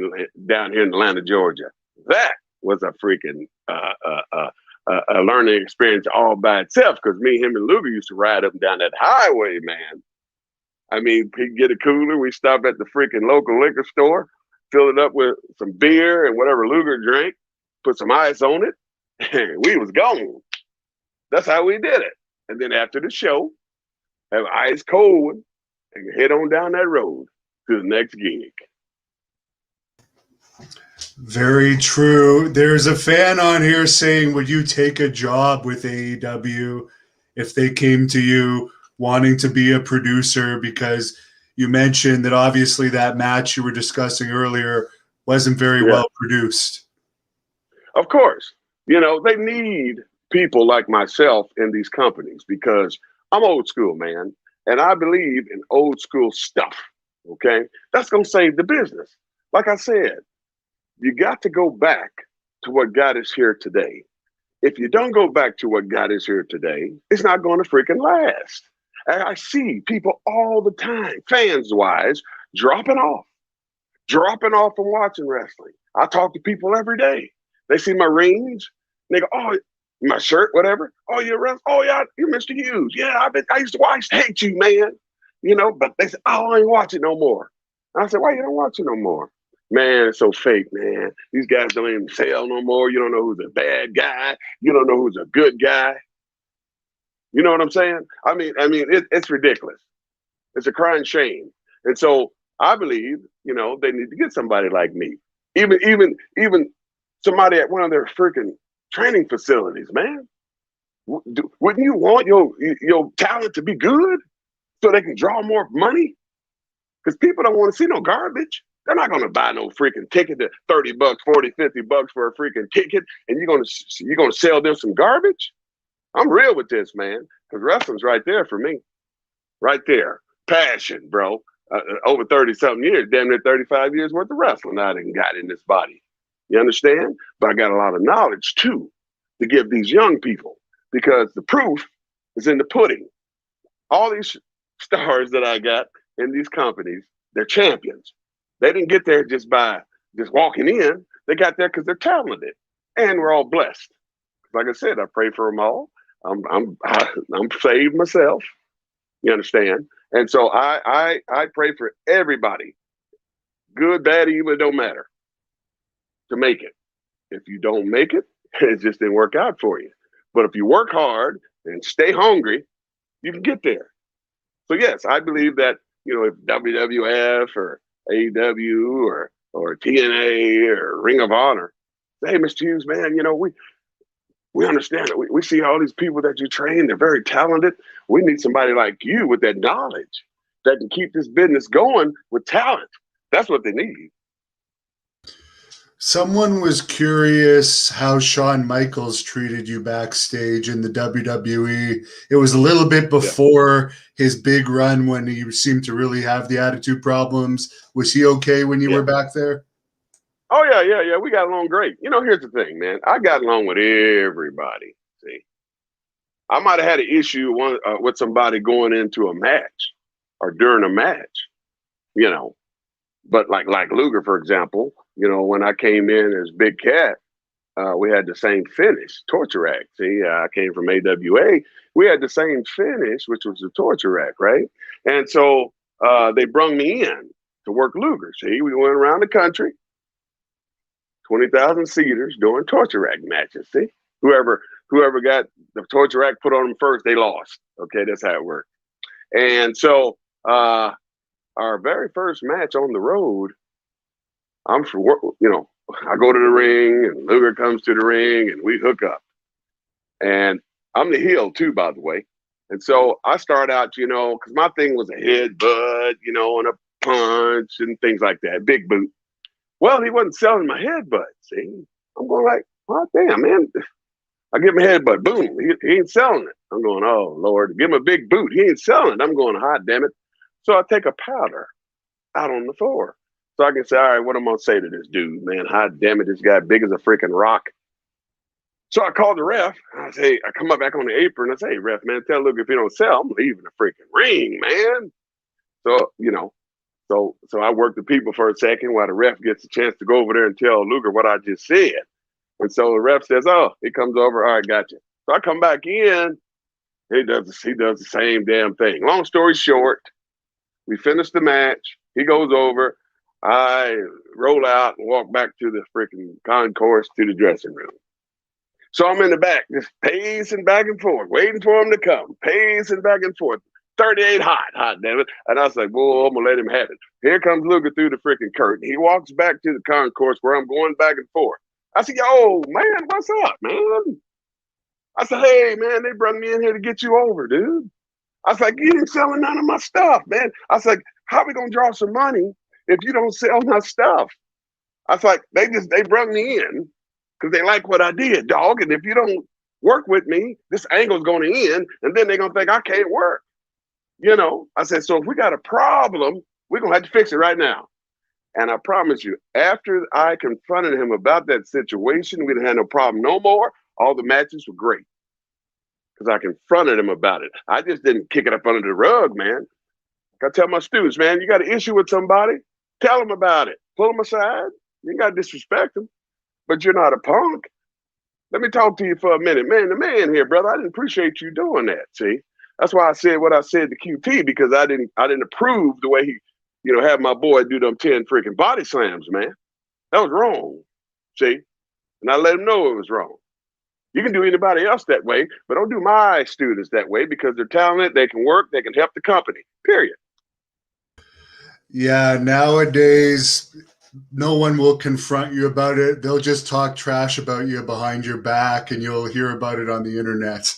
down here in Atlanta, Georgia. That was a freaking a learning experience all by itself, because me, him, and Luger used to ride up and down that highway, man. I mean, he'd get a cooler. We stopped at the freaking local liquor store, fill it up with some beer and whatever Luger drank, put some ice on it, and we was gone. That's how we did it. And then after the show, have ice cold one and head on down that road to the next gig. Very true. There's a fan on here saying, would you take a job with AEW if they came to you wanting to be a producer? Because you mentioned that obviously that match you were discussing earlier wasn't very well produced. Of course. You know, they need people like myself in these companies because I'm old school, man. And I believe in old school stuff. Okay. That's going to save the business. Like I said, you got to go back to what got us here today. If you don't go back to what got us here today, it's not going to freaking last. And I see people all the time, fans-wise, dropping off from watching wrestling. I talk to people every day. They see my rings, and they go, oh, my shirt, whatever. Oh, you're wrestling. Oh, yeah, you're Mr. Hughes. Yeah, I used to hate you, man. You know, but they said, oh, I ain't watching no more. And I said, why you don't watch it no more? Man, it's so fake, man. These guys don't even sell no more. You don't know who's a bad guy. You don't know who's a good guy. You know what I'm saying? It's ridiculous. It's a crying shame. And so I believe, they need to get somebody like me. Even somebody at one of their freaking training facilities, man. Wouldn't you want your talent to be good so they can draw more money? Because people don't want to see no garbage. They're not going to buy no freaking ticket to $30, $40, $50 for a freaking ticket, and you're gonna sell them some garbage. I'm real with this, man, because wrestling's right there for me, right there. Passion, bro. Over 30-something years, damn near 35 years worth of wrestling I done got in this body. You understand? But I got a lot of knowledge too to give these young people, because the proof is in the pudding. All these stars that I got in these companies, they're champions. They didn't get there just by just walking in. They got there because they're talented, and we're all blessed. Like I said, I pray for them all. I'm saved myself. You understand? And so I pray for everybody, good, bad, evil, it don't matter, to make it. If you don't make it, it just didn't work out for you. But if you work hard and stay hungry, you can get there. So yes, I believe that, if WWF or AEW or TNA or Ring of Honor, hey, Mr. Hughes, man, we understand it. We see all these people that you train, they're very talented. We need somebody like you with that knowledge that can keep this business going with talent. That's what they need. Someone was curious how Shawn Michaels treated you backstage in the WWE. It was a little bit before his big run when he seemed to really have the attitude problems. Was he okay when you were back there? Oh, yeah. We got along great. Here's the thing, man. I got along with everybody. See, I might have had an issue with somebody going into a match or during a match, But like Luger, for example, when I came in as Big Cat, we had the same finish, torture rack. See, I came from AWA. We had the same finish, which was the torture rack, right? And so they brung me in to work Luger. See, we went around the country, 20,000 seaters doing torture rack matches. See, whoever got the torture rack put on them first, they lost. Okay, that's how it worked. And so our very first match on the road, I go to the ring and Luger comes to the ring and we hook up. And I'm the heel too, by the way. And so I start out, because my thing was a headbutt, and a punch and things like that, big boot. Well, he wasn't selling my headbutt, see? I'm going like, oh, damn, man. I give him a headbutt, boom, he ain't selling it. I'm going, oh, Lord, give him a big boot. He ain't selling it. I'm going, hot damn it. So I take a powder out on the floor. So I can say, all right, what I'm going to say to this dude, man? Hot damn it, this guy big as a freaking rock. So I called the ref. I come up back on the apron. I say, hey, ref, man, tell Luke if he don't sell, I'm leaving the freaking ring, man. So, so I worked the people for a second while the ref gets a chance to go over there and tell Luger what I just said. And so the ref says, oh, he comes over. All right, gotcha. So I come back in. He does the same damn thing. Long story short, we finish the match. He goes over. I roll out and walk back to the freaking concourse to the dressing room. So I'm in the back, just pacing back and forth, waiting for him to come, pacing back and forth. 38 hot, damn it. And I was like, whoa, I'm going to let him have it. Here comes Luger through the freaking curtain. He walks back to the concourse where I'm going back and forth. I said, yo, man, what's up, man? I said, hey, man, they brought me in here to get you over, dude. I was like, you didn't sell none of my stuff, man. I was like, how are we going to draw some money if you don't sell my stuff? I was like, they brought me in because they like what I did, dog. And if you don't work with me, this angle's going to end, and then they're going to think I can't work. I said, so if we got a problem, we're going to have to fix it right now. And I promise you, after I confronted him about that situation, we didn't have no problem no more. All the matches were great because I confronted him about it. I just didn't kick it up under the rug, man. I tell my students, man, you got an issue with somebody, tell them about it. Pull them aside. You ain't got to disrespect them, but you're not a punk. Let me talk to you for a minute. Man, the man here, brother, I didn't appreciate you doing that, see? That's why I said what I said to QT, because I didn't approve the way he, had my boy do them 10 freaking body slams, man. That was wrong, see? And I let him know it was wrong. You can do anybody else that way, but don't do my students that way because they're talented, they can work, they can help the company, period. Yeah, nowadays, no one will confront you about it. They'll just talk trash about you behind your back, and you'll hear about it on the internet.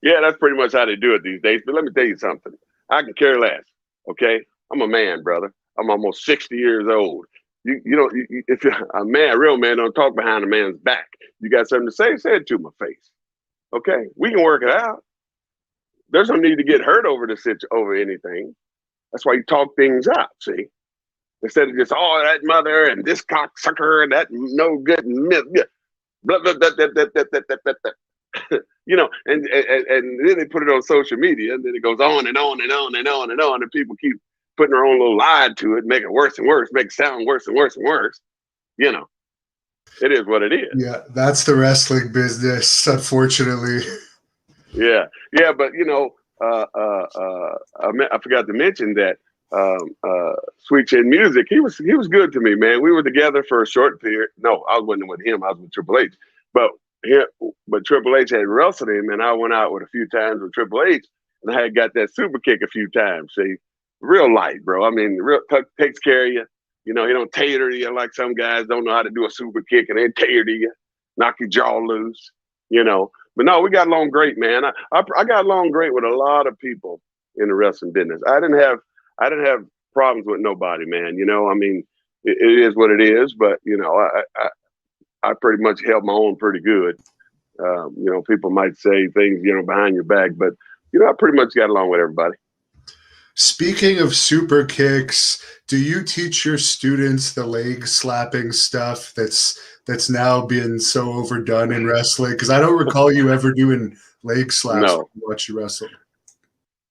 Yeah, that's pretty much how they do it these days. But let me tell you something. I can care less. Okay, I'm a man, brother. I'm almost 60 years old. If you're a man, a real man, don't talk behind a man's back. You got something to say it to my face. Okay, we can work it out. There's no need to get hurt over anything. That's why you talk things out. See, instead of just that mother and this cocksucker and that no good blah, blah, blah, blah, blah, blah, blah, blah, blah. And then they put it on social media, and then it goes on and on and on and on and on, and people keep putting their own little lie to it, make it worse and worse, make it sound worse and worse and worse. It is what it is. Yeah, that's the wrestling business, unfortunately. Yeah, but I forgot to mention that Sweet Chin Music. He was good to me, man. We were together for a short period. No, I wasn't with him. I was with Triple H, but Triple H had wrestled him, and I went out with a few times with Triple H, and I had got that super kick a few times. See, real light, bro. I mean, real takes care of you. He don't tater to you like some guys don't know how to do a super kick and then tater to you, knock your jaw loose. But no, we got along great, man. I got along great with a lot of people in the wrestling business. I didn't have problems with nobody, man. I mean, it is what it is. But I pretty much held my own pretty good. People might say things behind your back, but I pretty much got along with everybody. Speaking of super kicks, do you teach your students the leg slapping stuff that's now been so overdone in wrestling? Because I don't recall you ever doing leg slaps when you watch you wrestle.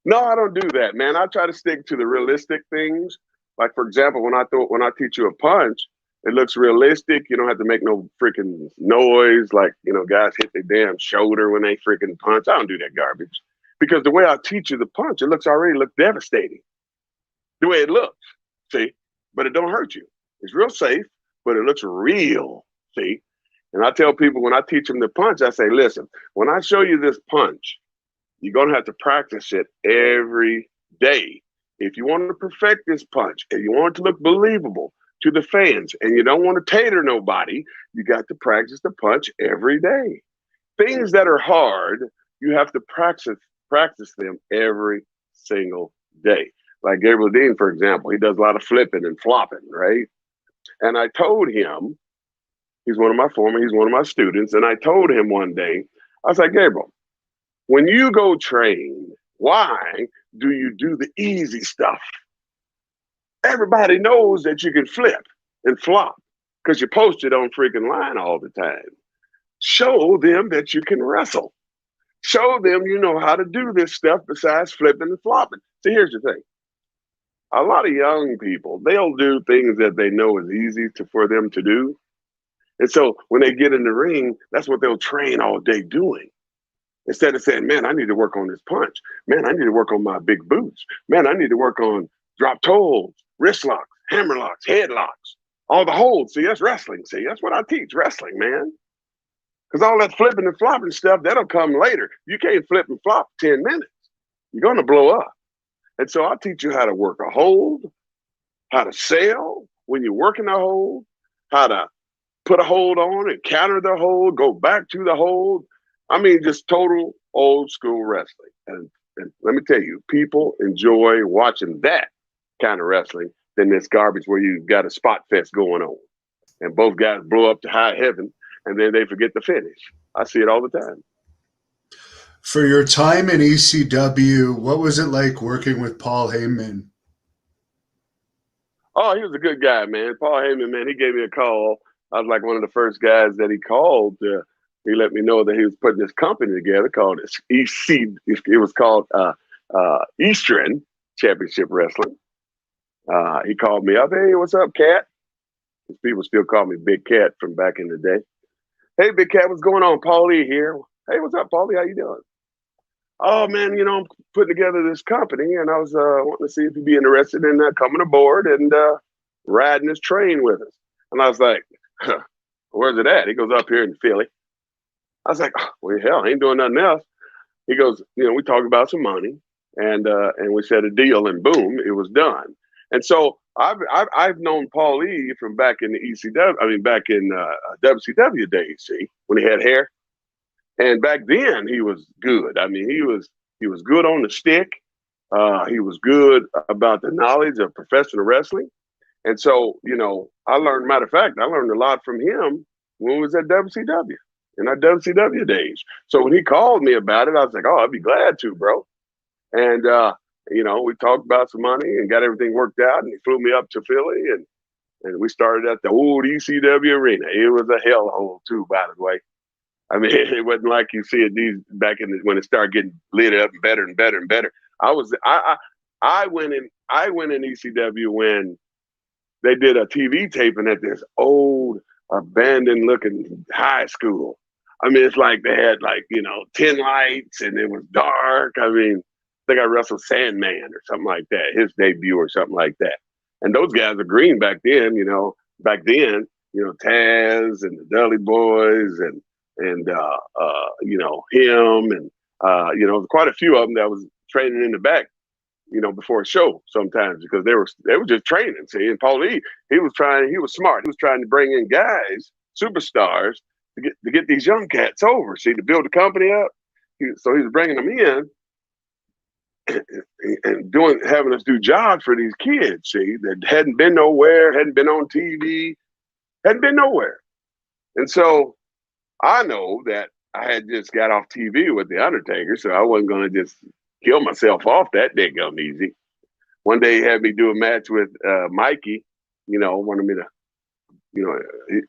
No, I don't do that, man. I try to stick to the realistic things. Like, for example, when I teach you a punch, it looks realistic. You don't have to make no freaking noise. Like, guys hit their damn shoulder when they freaking punch. I don't do that garbage. Because the way I teach you the punch, it already looks devastating. The way it looks, see? But it don't hurt you. It's real safe, but it looks real, see? And I tell people when I teach them the punch, I say, listen, when I show you this punch, you're going to have to practice it every day. If you want to perfect this punch and you want it to look believable to the fans and you don't want to tater nobody, you got to practice the punch every day. Things that are hard, you have to practice them every single day. Like Gabriel Dean, for example, he does a lot of flipping and flopping, right? And I told him, he's one of my students, and I told him one day, I was like, Gabriel, when you go train, why do you do the easy stuff? Everybody knows that you can flip and flop because you post it on freaking line all the time. Show them that you can wrestle. Show them you know how to do this stuff besides flipping and flopping. See, here's the thing. A lot of young people, they'll do things that they know is easy for them to do. And so when they get in the ring, that's what they'll train all day doing. Instead of saying, man, I need to work on this punch. Man, I need to work on my big boots. Man, I need to work on drop toe holds, wrist locks, hammer locks, head locks, all the holds. See, that's wrestling. See, that's what I teach, wrestling, man. Because all that flipping and flopping stuff, that'll come later. You can't flip and flop 10 minutes. You're going to blow up. And so I'll teach you how to work a hold, how to sell when you're working a hold, how to put a hold on and counter the hold, go back to the hold. I mean, just total old school wrestling. And let me tell you, people enjoy watching that kind of wrestling than this garbage where you got a spot fest going on. And both guys blow up to high heaven and then they forget to finish. I see it all the time. For your time in ECW, what was it like working with Paul Heyman? Oh, he was a good guy, man. Paul Heyman, man, he gave me a call. I was like one of the first guys that he called. He let me know that he was putting this company together called EC. It was called Eastern Championship Wrestling. He called me up. Hey, what's up, Cat? People still call me Big Cat from back in the day. Hey, Big Cat, what's going on? Paulie here. Hey, what's up, Paulie? How you doing? Oh, man, I'm putting together this company, and I was wanting to see if you'd be interested in coming aboard and riding this train with us. And I was like, where's it at? He goes, up here in Philly. I was like, oh, well, hell, I ain't doing nothing else. He goes, we talked about some money, and we set a deal, and boom, it was done. And so I've known Paul E from back in the ECW, I mean back in WCW days. See, when he had hair, and back then he was good. I mean, he was good on the stick. He was good about the knowledge of professional wrestling. And so, I learned, matter of fact, I learned a lot from him when we was at WCW, in our WCW days. So when he called me about it, I was like, oh, I'd be glad to, bro. And, we talked about some money and got everything worked out. And he flew me up to Philly, and we started at the old ECW arena. It was a hellhole too, by the way. I mean, it wasn't like you see it these back in when it started getting lit up and better and better and better. I went in ECW when they did a TV taping at this old abandoned looking high school. I mean, it's like they had 10 lights and it was dark. I mean, I think I wrestled Sandman or something like that, his debut or something like that. And those guys were green back then, Taz and the Dudley Boys and him and quite a few of them that was training in the back, before a show sometimes because they were just training. See, and Paul E, he was smart. He was trying to bring in guys, superstars, to get these young cats over. See, to build the company up. So he was bringing them in and having us do jobs for these kids. See, that hadn't been nowhere, hadn't been on TV, hadn't been nowhere. And so I know that I had just got off TV with The Undertaker, so I wasn't going to just kill myself off that daggone easy. One day he had me do a match with Mikey, wanted me to,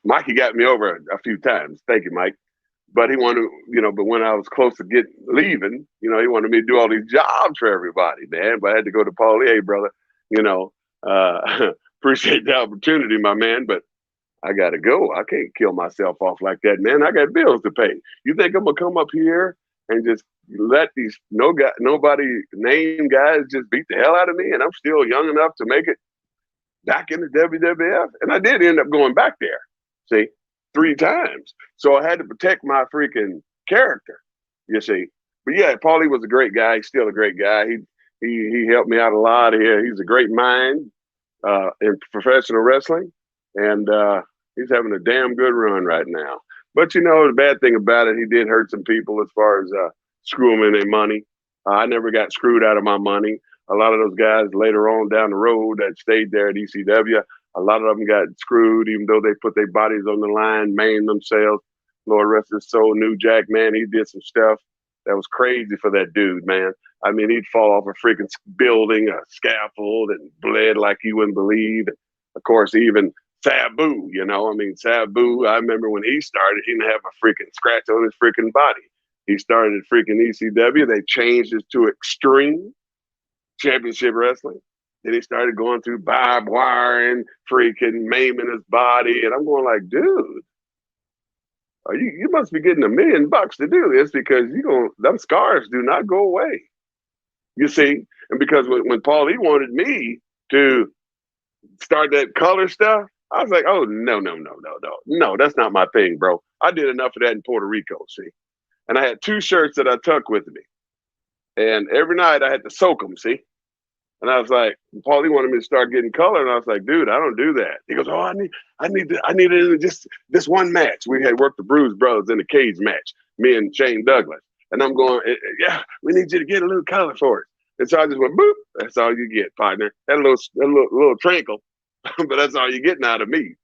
Mikey got me over a few times. Thank you, Mike. But he wanted, but when I was close to leaving, he wanted me to do all these jobs for everybody, man. But I had to go to Paul, hey, brother, appreciate the opportunity, my man, but I got to go. I can't kill myself off like that, man. I got bills to pay. You think I'm going to come up here and just let these nobody name guys just beat the hell out of me? And I'm still young enough to make it back in the WWF. And I did end up going back there, see, 3 times. So I had to protect my freaking character, you see. But yeah, Paulie was a great guy. He's still a great guy. He helped me out a lot here. He's a great mind in professional wrestling. And he's having a damn good run right now. But, the bad thing about it, he did hurt some people as far as screwing them in their money. I never got screwed out of my money. A lot of those guys later on down the road that stayed there at ECW, a lot of them got screwed, even though they put their bodies on the line, maimed themselves. Lord rest his soul, New Jack, man, he did some stuff that was crazy for that dude, man. I mean, he'd fall off a freaking building, a scaffold, and bled like you wouldn't believe. And of course, even Sabu, Sabu, I remember when he started, he didn't have a freaking scratch on his freaking body. He started at freaking ECW. They changed it to Extreme Championship Wrestling. Then he started going through barbed wire and freaking maiming his body. And I'm going like, dude, you must be getting $1 million to do this because them scars do not go away. You see? And because when Paul, he wanted me to start that color stuff, I was like, oh, no, that's not my thing, bro. I did enough of that in Puerto Rico, see? And I had 2 shirts that I tucked with me. And every night I had to soak them, see? And I was like, Paul, he wanted me to start getting color. And I was like, dude, I don't do that. He goes, oh, I need it in just this one match. We had worked the Bruise Brothers in a cage match, me and Shane Douglas. And I'm going, yeah, we need you to get a little color for it. And so I just went, boop, that's all you get, partner. Had a little trinkle. But that's all you're getting out of me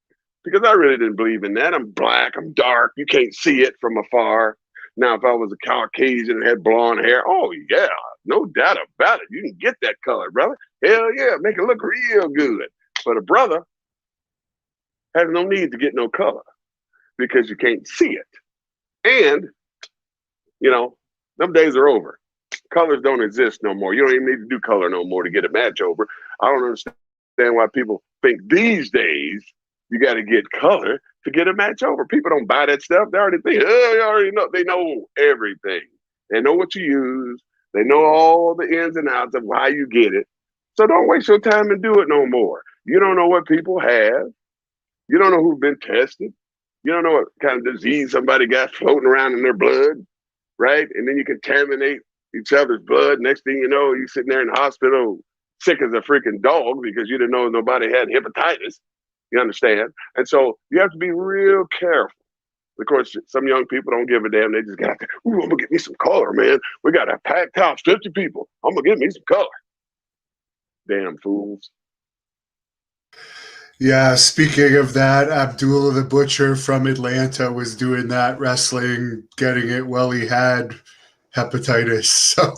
because I really didn't believe in that. I'm black. I'm dark. You can't see it from afar. Now, if I was a Caucasian and had blonde hair, oh, yeah, no doubt about it. You can get that color, brother. Hell yeah, make it look real good. But a brother has no need to get no color because you can't see it. And, them days are over. Colors don't exist no more. You don't even need to do color no more to get a match over. I don't understand why people think these days you got to get color to get a match over. People don't buy that stuff. They already think, they already know. They know everything. They know what you use. They know all the ins and outs of why you get it. So don't waste your time and do it no more. You don't know what people have. You don't know who's been tested. You don't know what kind of disease somebody got floating around in their blood, right? And then you contaminate each other's blood. Next thing you know, you're sitting there in the hospital sick as a freaking dog because you didn't know nobody had hepatitis. You understand? And so you have to be real careful. Of course, some young people don't give a damn. They just got, ooh, I'm going to get me some color, man. We got a packed house, 50 people. I'm going to get me some color. Damn fools. Yeah, speaking of that, Abdullah the Butcher from Atlanta was doing that wrestling, getting it while he had hepatitis. So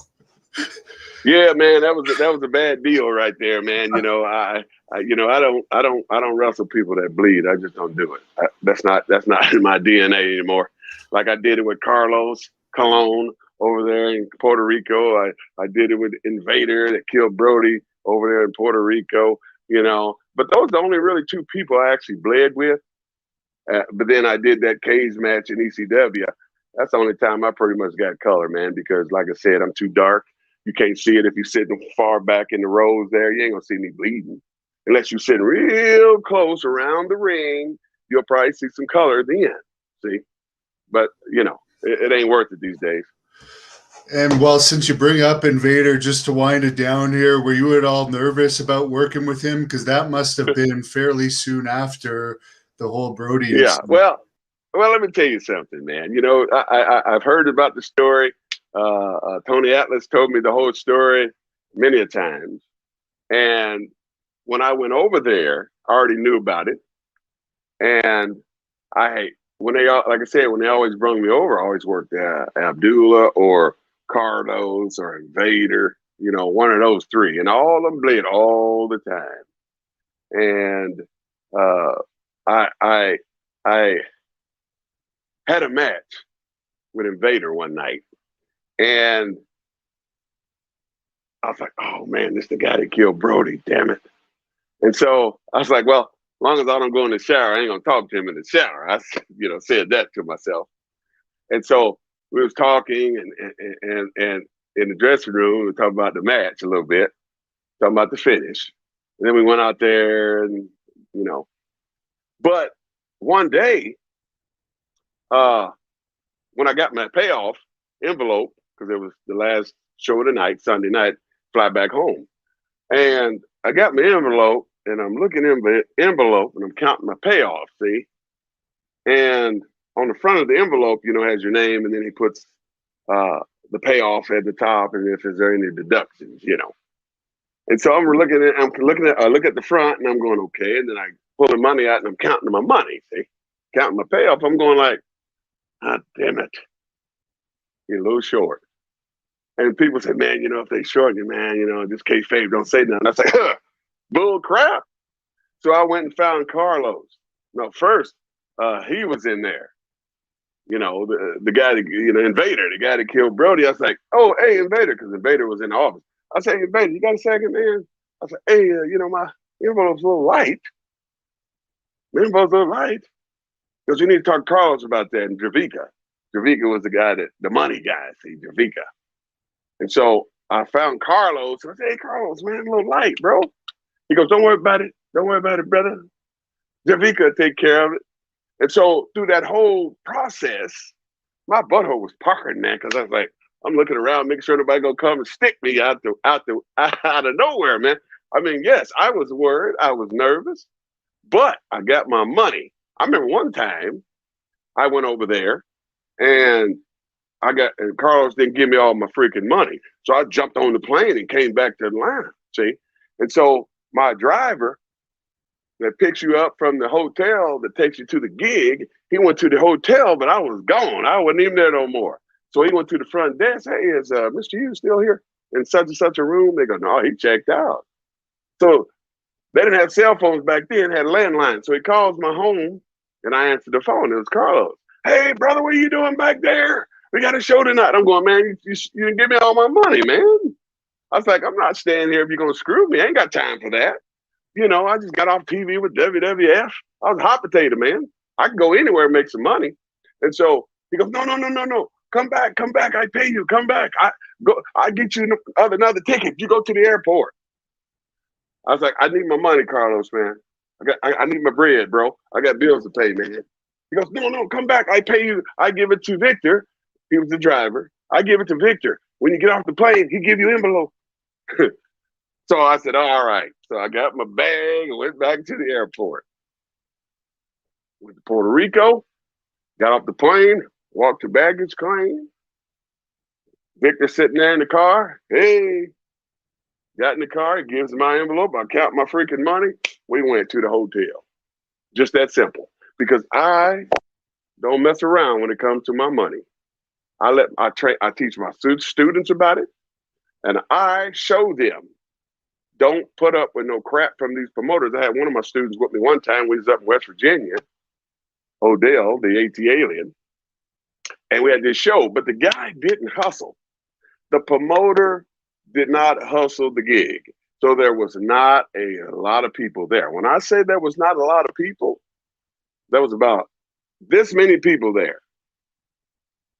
yeah, man, that was a bad deal right there, man. You know, I I don't wrestle people that bleed. I just don't do it. That's not in my DNA anymore. Like I did it with Carlos Colon over there in Puerto Rico. I did it with Invader that killed Brody over there in Puerto Rico. You know, but those are the only really two people I actually bled with. But then I did that cage match in ECW. That's the only time I pretty much got color, man, because like I said, I'm too dark. You can't see it if you're sitting far back in the rows there. You ain't gonna see me bleeding. Unless you're sitting real close around the ring, you'll probably see some color then. See? But you know, it ain't worth it these days. and well, since you bring up Invader, just to wind it down here, were you at all nervous about working with him? Because that must have been fairly soon after the whole Brody Yeah. incident. Well, let me tell you something, man. You know, I've heard about the story. Tony Atlas told me the whole story many a times. And when I went over there, I already knew about it. And when they, like I said, when they always brought me over, I always worked Abdullah or Carlos or Invader, you know, one of those three. And all of them bled all the time. And uh, I had a match with Invader one night. And I was like, oh man, this is the guy that killed Brody, damn it. And so I was like, well, as long as I don't go in the shower, I ain't gonna talk to him in the shower. I, said that to myself. And so we was talking and in the dressing room, we were talking about the match a little bit, talking about the finish. And then we went out there and, you know, but one day, when I got my payoff envelope, because it was the last show of the night, Sunday night, fly back home. And I got my envelope and I'm looking in the envelope and I'm counting my payoff, see? And on the front of the envelope, you know, has your name and then he puts the payoff at the top and if there's any deductions, you know. And so I look at the front and I'm going, okay. And then I pull the money out and I'm counting my money, see? Counting my payoff. I'm going like, ah, damn it. You're a little short. And people say, man, you know, if they short you, man, you know, just kayfabe, don't say nothing. I say, huh, bull crap. So I went and found Carlos. No, first, he was in there. You know, the guy that, you know, Invader, the guy that killed Brody. I was like, oh, hey, Invader, because Invader was in the office. I said, hey, Invader, you got a second, man? I said, hey, you know, my envelope's a little light. My envelope's a little light. Because we need to talk to Carlos about that and Javika. Javika was the guy the money guy, see, Javika. And so I found Carlos. I said, hey, Carlos, man, a little light, bro. He goes, don't worry about it. Don't worry about it, brother. Javika will take care of it. And so through that whole process, my butthole was puckering, man, because I was like, I'm looking around, making sure nobody gonna come and stick me out of nowhere, man. I mean, yes, I was worried, I was nervous, but I got my money. I remember one time I went over there and and Carlos didn't give me all my freaking money. So I jumped on the plane and came back to Atlanta, see? And so my driver that picks you up from the hotel that takes you to the gig, he went to the hotel, but I was gone. I wasn't even there no more. So he went to the front desk. Hey, is Mr. Hughes still here in such and such a room? They go, no, he checked out. So they didn't have cell phones back then, had a landline. So he calls my home and I answered the phone. It was Carlos. Hey, brother, what are you doing back there? We got a show tonight. I'm going, man, you didn't give me all my money, man. I was like, I'm not staying here if you're going to screw me. I ain't got time for that. You know, I just got off TV with WWF. I was a hot potato, man. I can go anywhere and make some money. And so he goes, no. Come back. I pay you. Come back. I get you another ticket. You go to the airport. I was like, I need my money, Carlos, man. I need my bread, bro. I got bills to pay, man. He goes, no, come back. I pay you. I give it to Victor. He was the driver. I give it to Victor. When you get off the plane, he give you envelope. So I said, all right. So I got my bag and went back to the airport. Went to Puerto Rico, got off the plane, walked to baggage claim. Victor sitting there in the car. Hey, got in the car. He gives my envelope. I count my freaking money. We went to the hotel. Just that simple. Because I don't mess around when it comes to my money. I teach my students about it, and I show them. Don't put up with no crap from these promoters. I had one of my students with me one time. We was up in West Virginia, Odell, the AT alien, and we had this show, but the guy didn't hustle. The promoter did not hustle the gig. So there was not a lot of people there. When I say there was not a lot of people, there was about this many people there.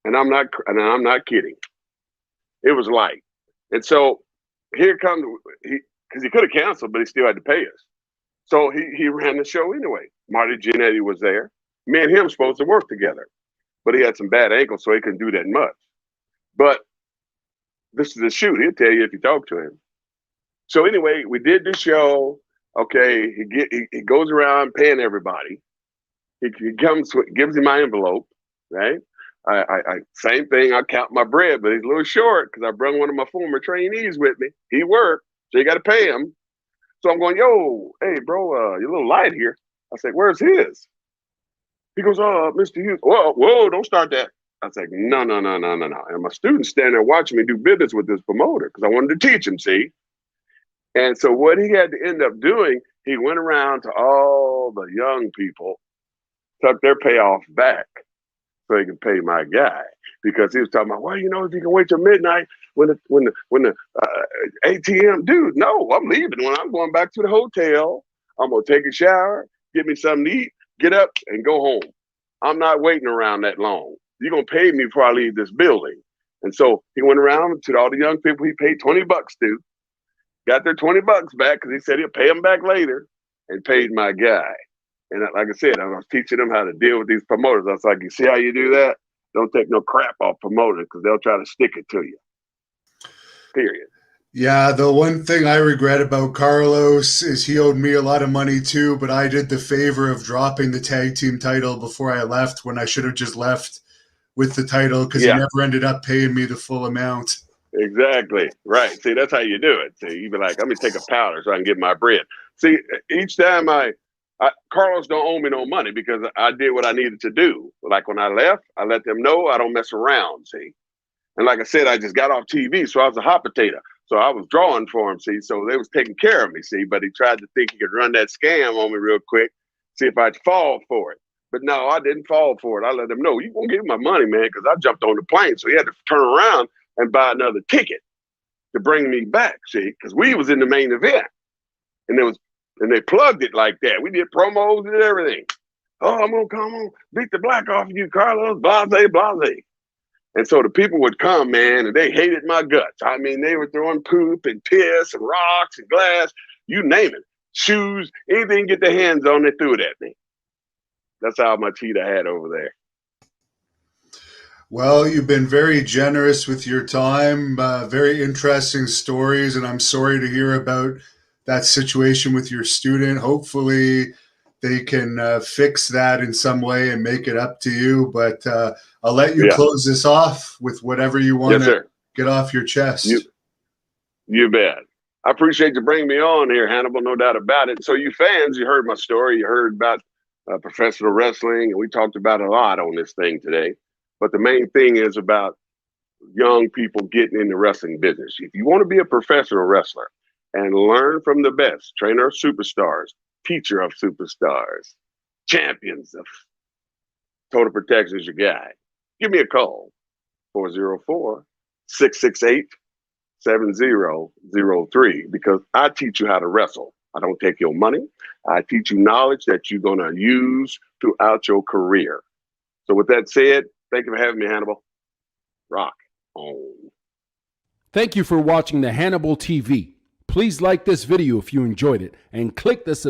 And I'm not kidding. It was light. And so here comes, because he could have canceled, but he still had to pay us. So he ran the show anyway. Marty Jannetty was there. Me and him supposed to work together, but he had some bad ankles, so he couldn't do that much. But this is a shoot. He'll tell you if you talk to him. So anyway, we did the show. Okay, he goes around paying everybody. He gives him my envelope, right? I same thing. I count my bread, but he's a little short because I brought one of my former trainees with me. He worked, so you got to pay him. So I'm going, yo, hey, bro, you're a little light here. I said, where's his? He goes, Mr. Hughes. Whoa, don't start that. I was like, no. And my students standing there watching me do business with this promoter because I wanted to teach him, see? And so what he had to end up doing, he went around to all the young people, took their payoff back so he could pay my guy. Because he was talking about, well, if you can wait till midnight when the ATM, dude, no, I'm leaving. When I'm going back to the hotel, I'm going to take a shower, get me something to eat, get up and go home. I'm not waiting around that long. You're going to pay me before I leave this building. And so he went around to all the young people he paid $20 to, got their $20 back because he said he'll pay them back later, and paid my guy. And like I said, I was teaching them how to deal with these promoters. I was like, you see how you do that? Don't take no crap off promoters because they'll try to stick it to you. Period. Yeah, the one thing I regret about Carlos is he owed me a lot of money too, but I did the favor of dropping the tag team title before I left when I should have just left with the title because he never ended up paying me the full amount. Exactly. Right. See, that's how you do it. See, you be like, let me take a powder so I can get my bread. See, each time Carlos don't owe me no money because I did what I needed to do. Like when I left, I let them know I don't mess around, see. And like I said, I just got off TV, so I was a hot potato. So I was drawing for him, see. So they was taking care of me, see. But he tried to think he could run that scam on me real quick, see if I'd fall for it. But no, I didn't fall for it. I let him know, you won't give me my money, man, because I jumped on the plane. So he had to turn around and buy another ticket to bring me back, see, because we was in the main event. And they plugged it like that. We did promos and everything. Oh, I'm going to come on, beat the black off of you, Carlos, blase. And so the people would come, man, and they hated my guts. I mean, they were throwing poop and piss and rocks and glass, you name it. Shoes, anything get their hands on, they threw it at me. That's how much heat I had over there. Well, you've been very generous with your time, very interesting stories, and I'm sorry to hear about that situation with your student. Hopefully they can fix that in some way and make it up to you, but I'll let you close this off with whatever you want to get off your chest. You bet. I appreciate you bringing me on here, Hannibal, no doubt about it. So you fans, you heard my story. You heard about professional wrestling, and we talked about a lot on this thing today. But the main thing is about young people getting in the wrestling business. If you want to be a professional wrestler and learn from the best, trainer of superstars, teacher of superstars, champions of Total Protection is your guy, give me a call, 404-668-7003, because I teach you how to wrestle. I don't take your money. I teach you knowledge that you're going to use throughout your career. So with that said, thank you for having me, Hannibal. Rock on. Thank you for watching the Hannibal TV. Please like this video if you enjoyed it and click the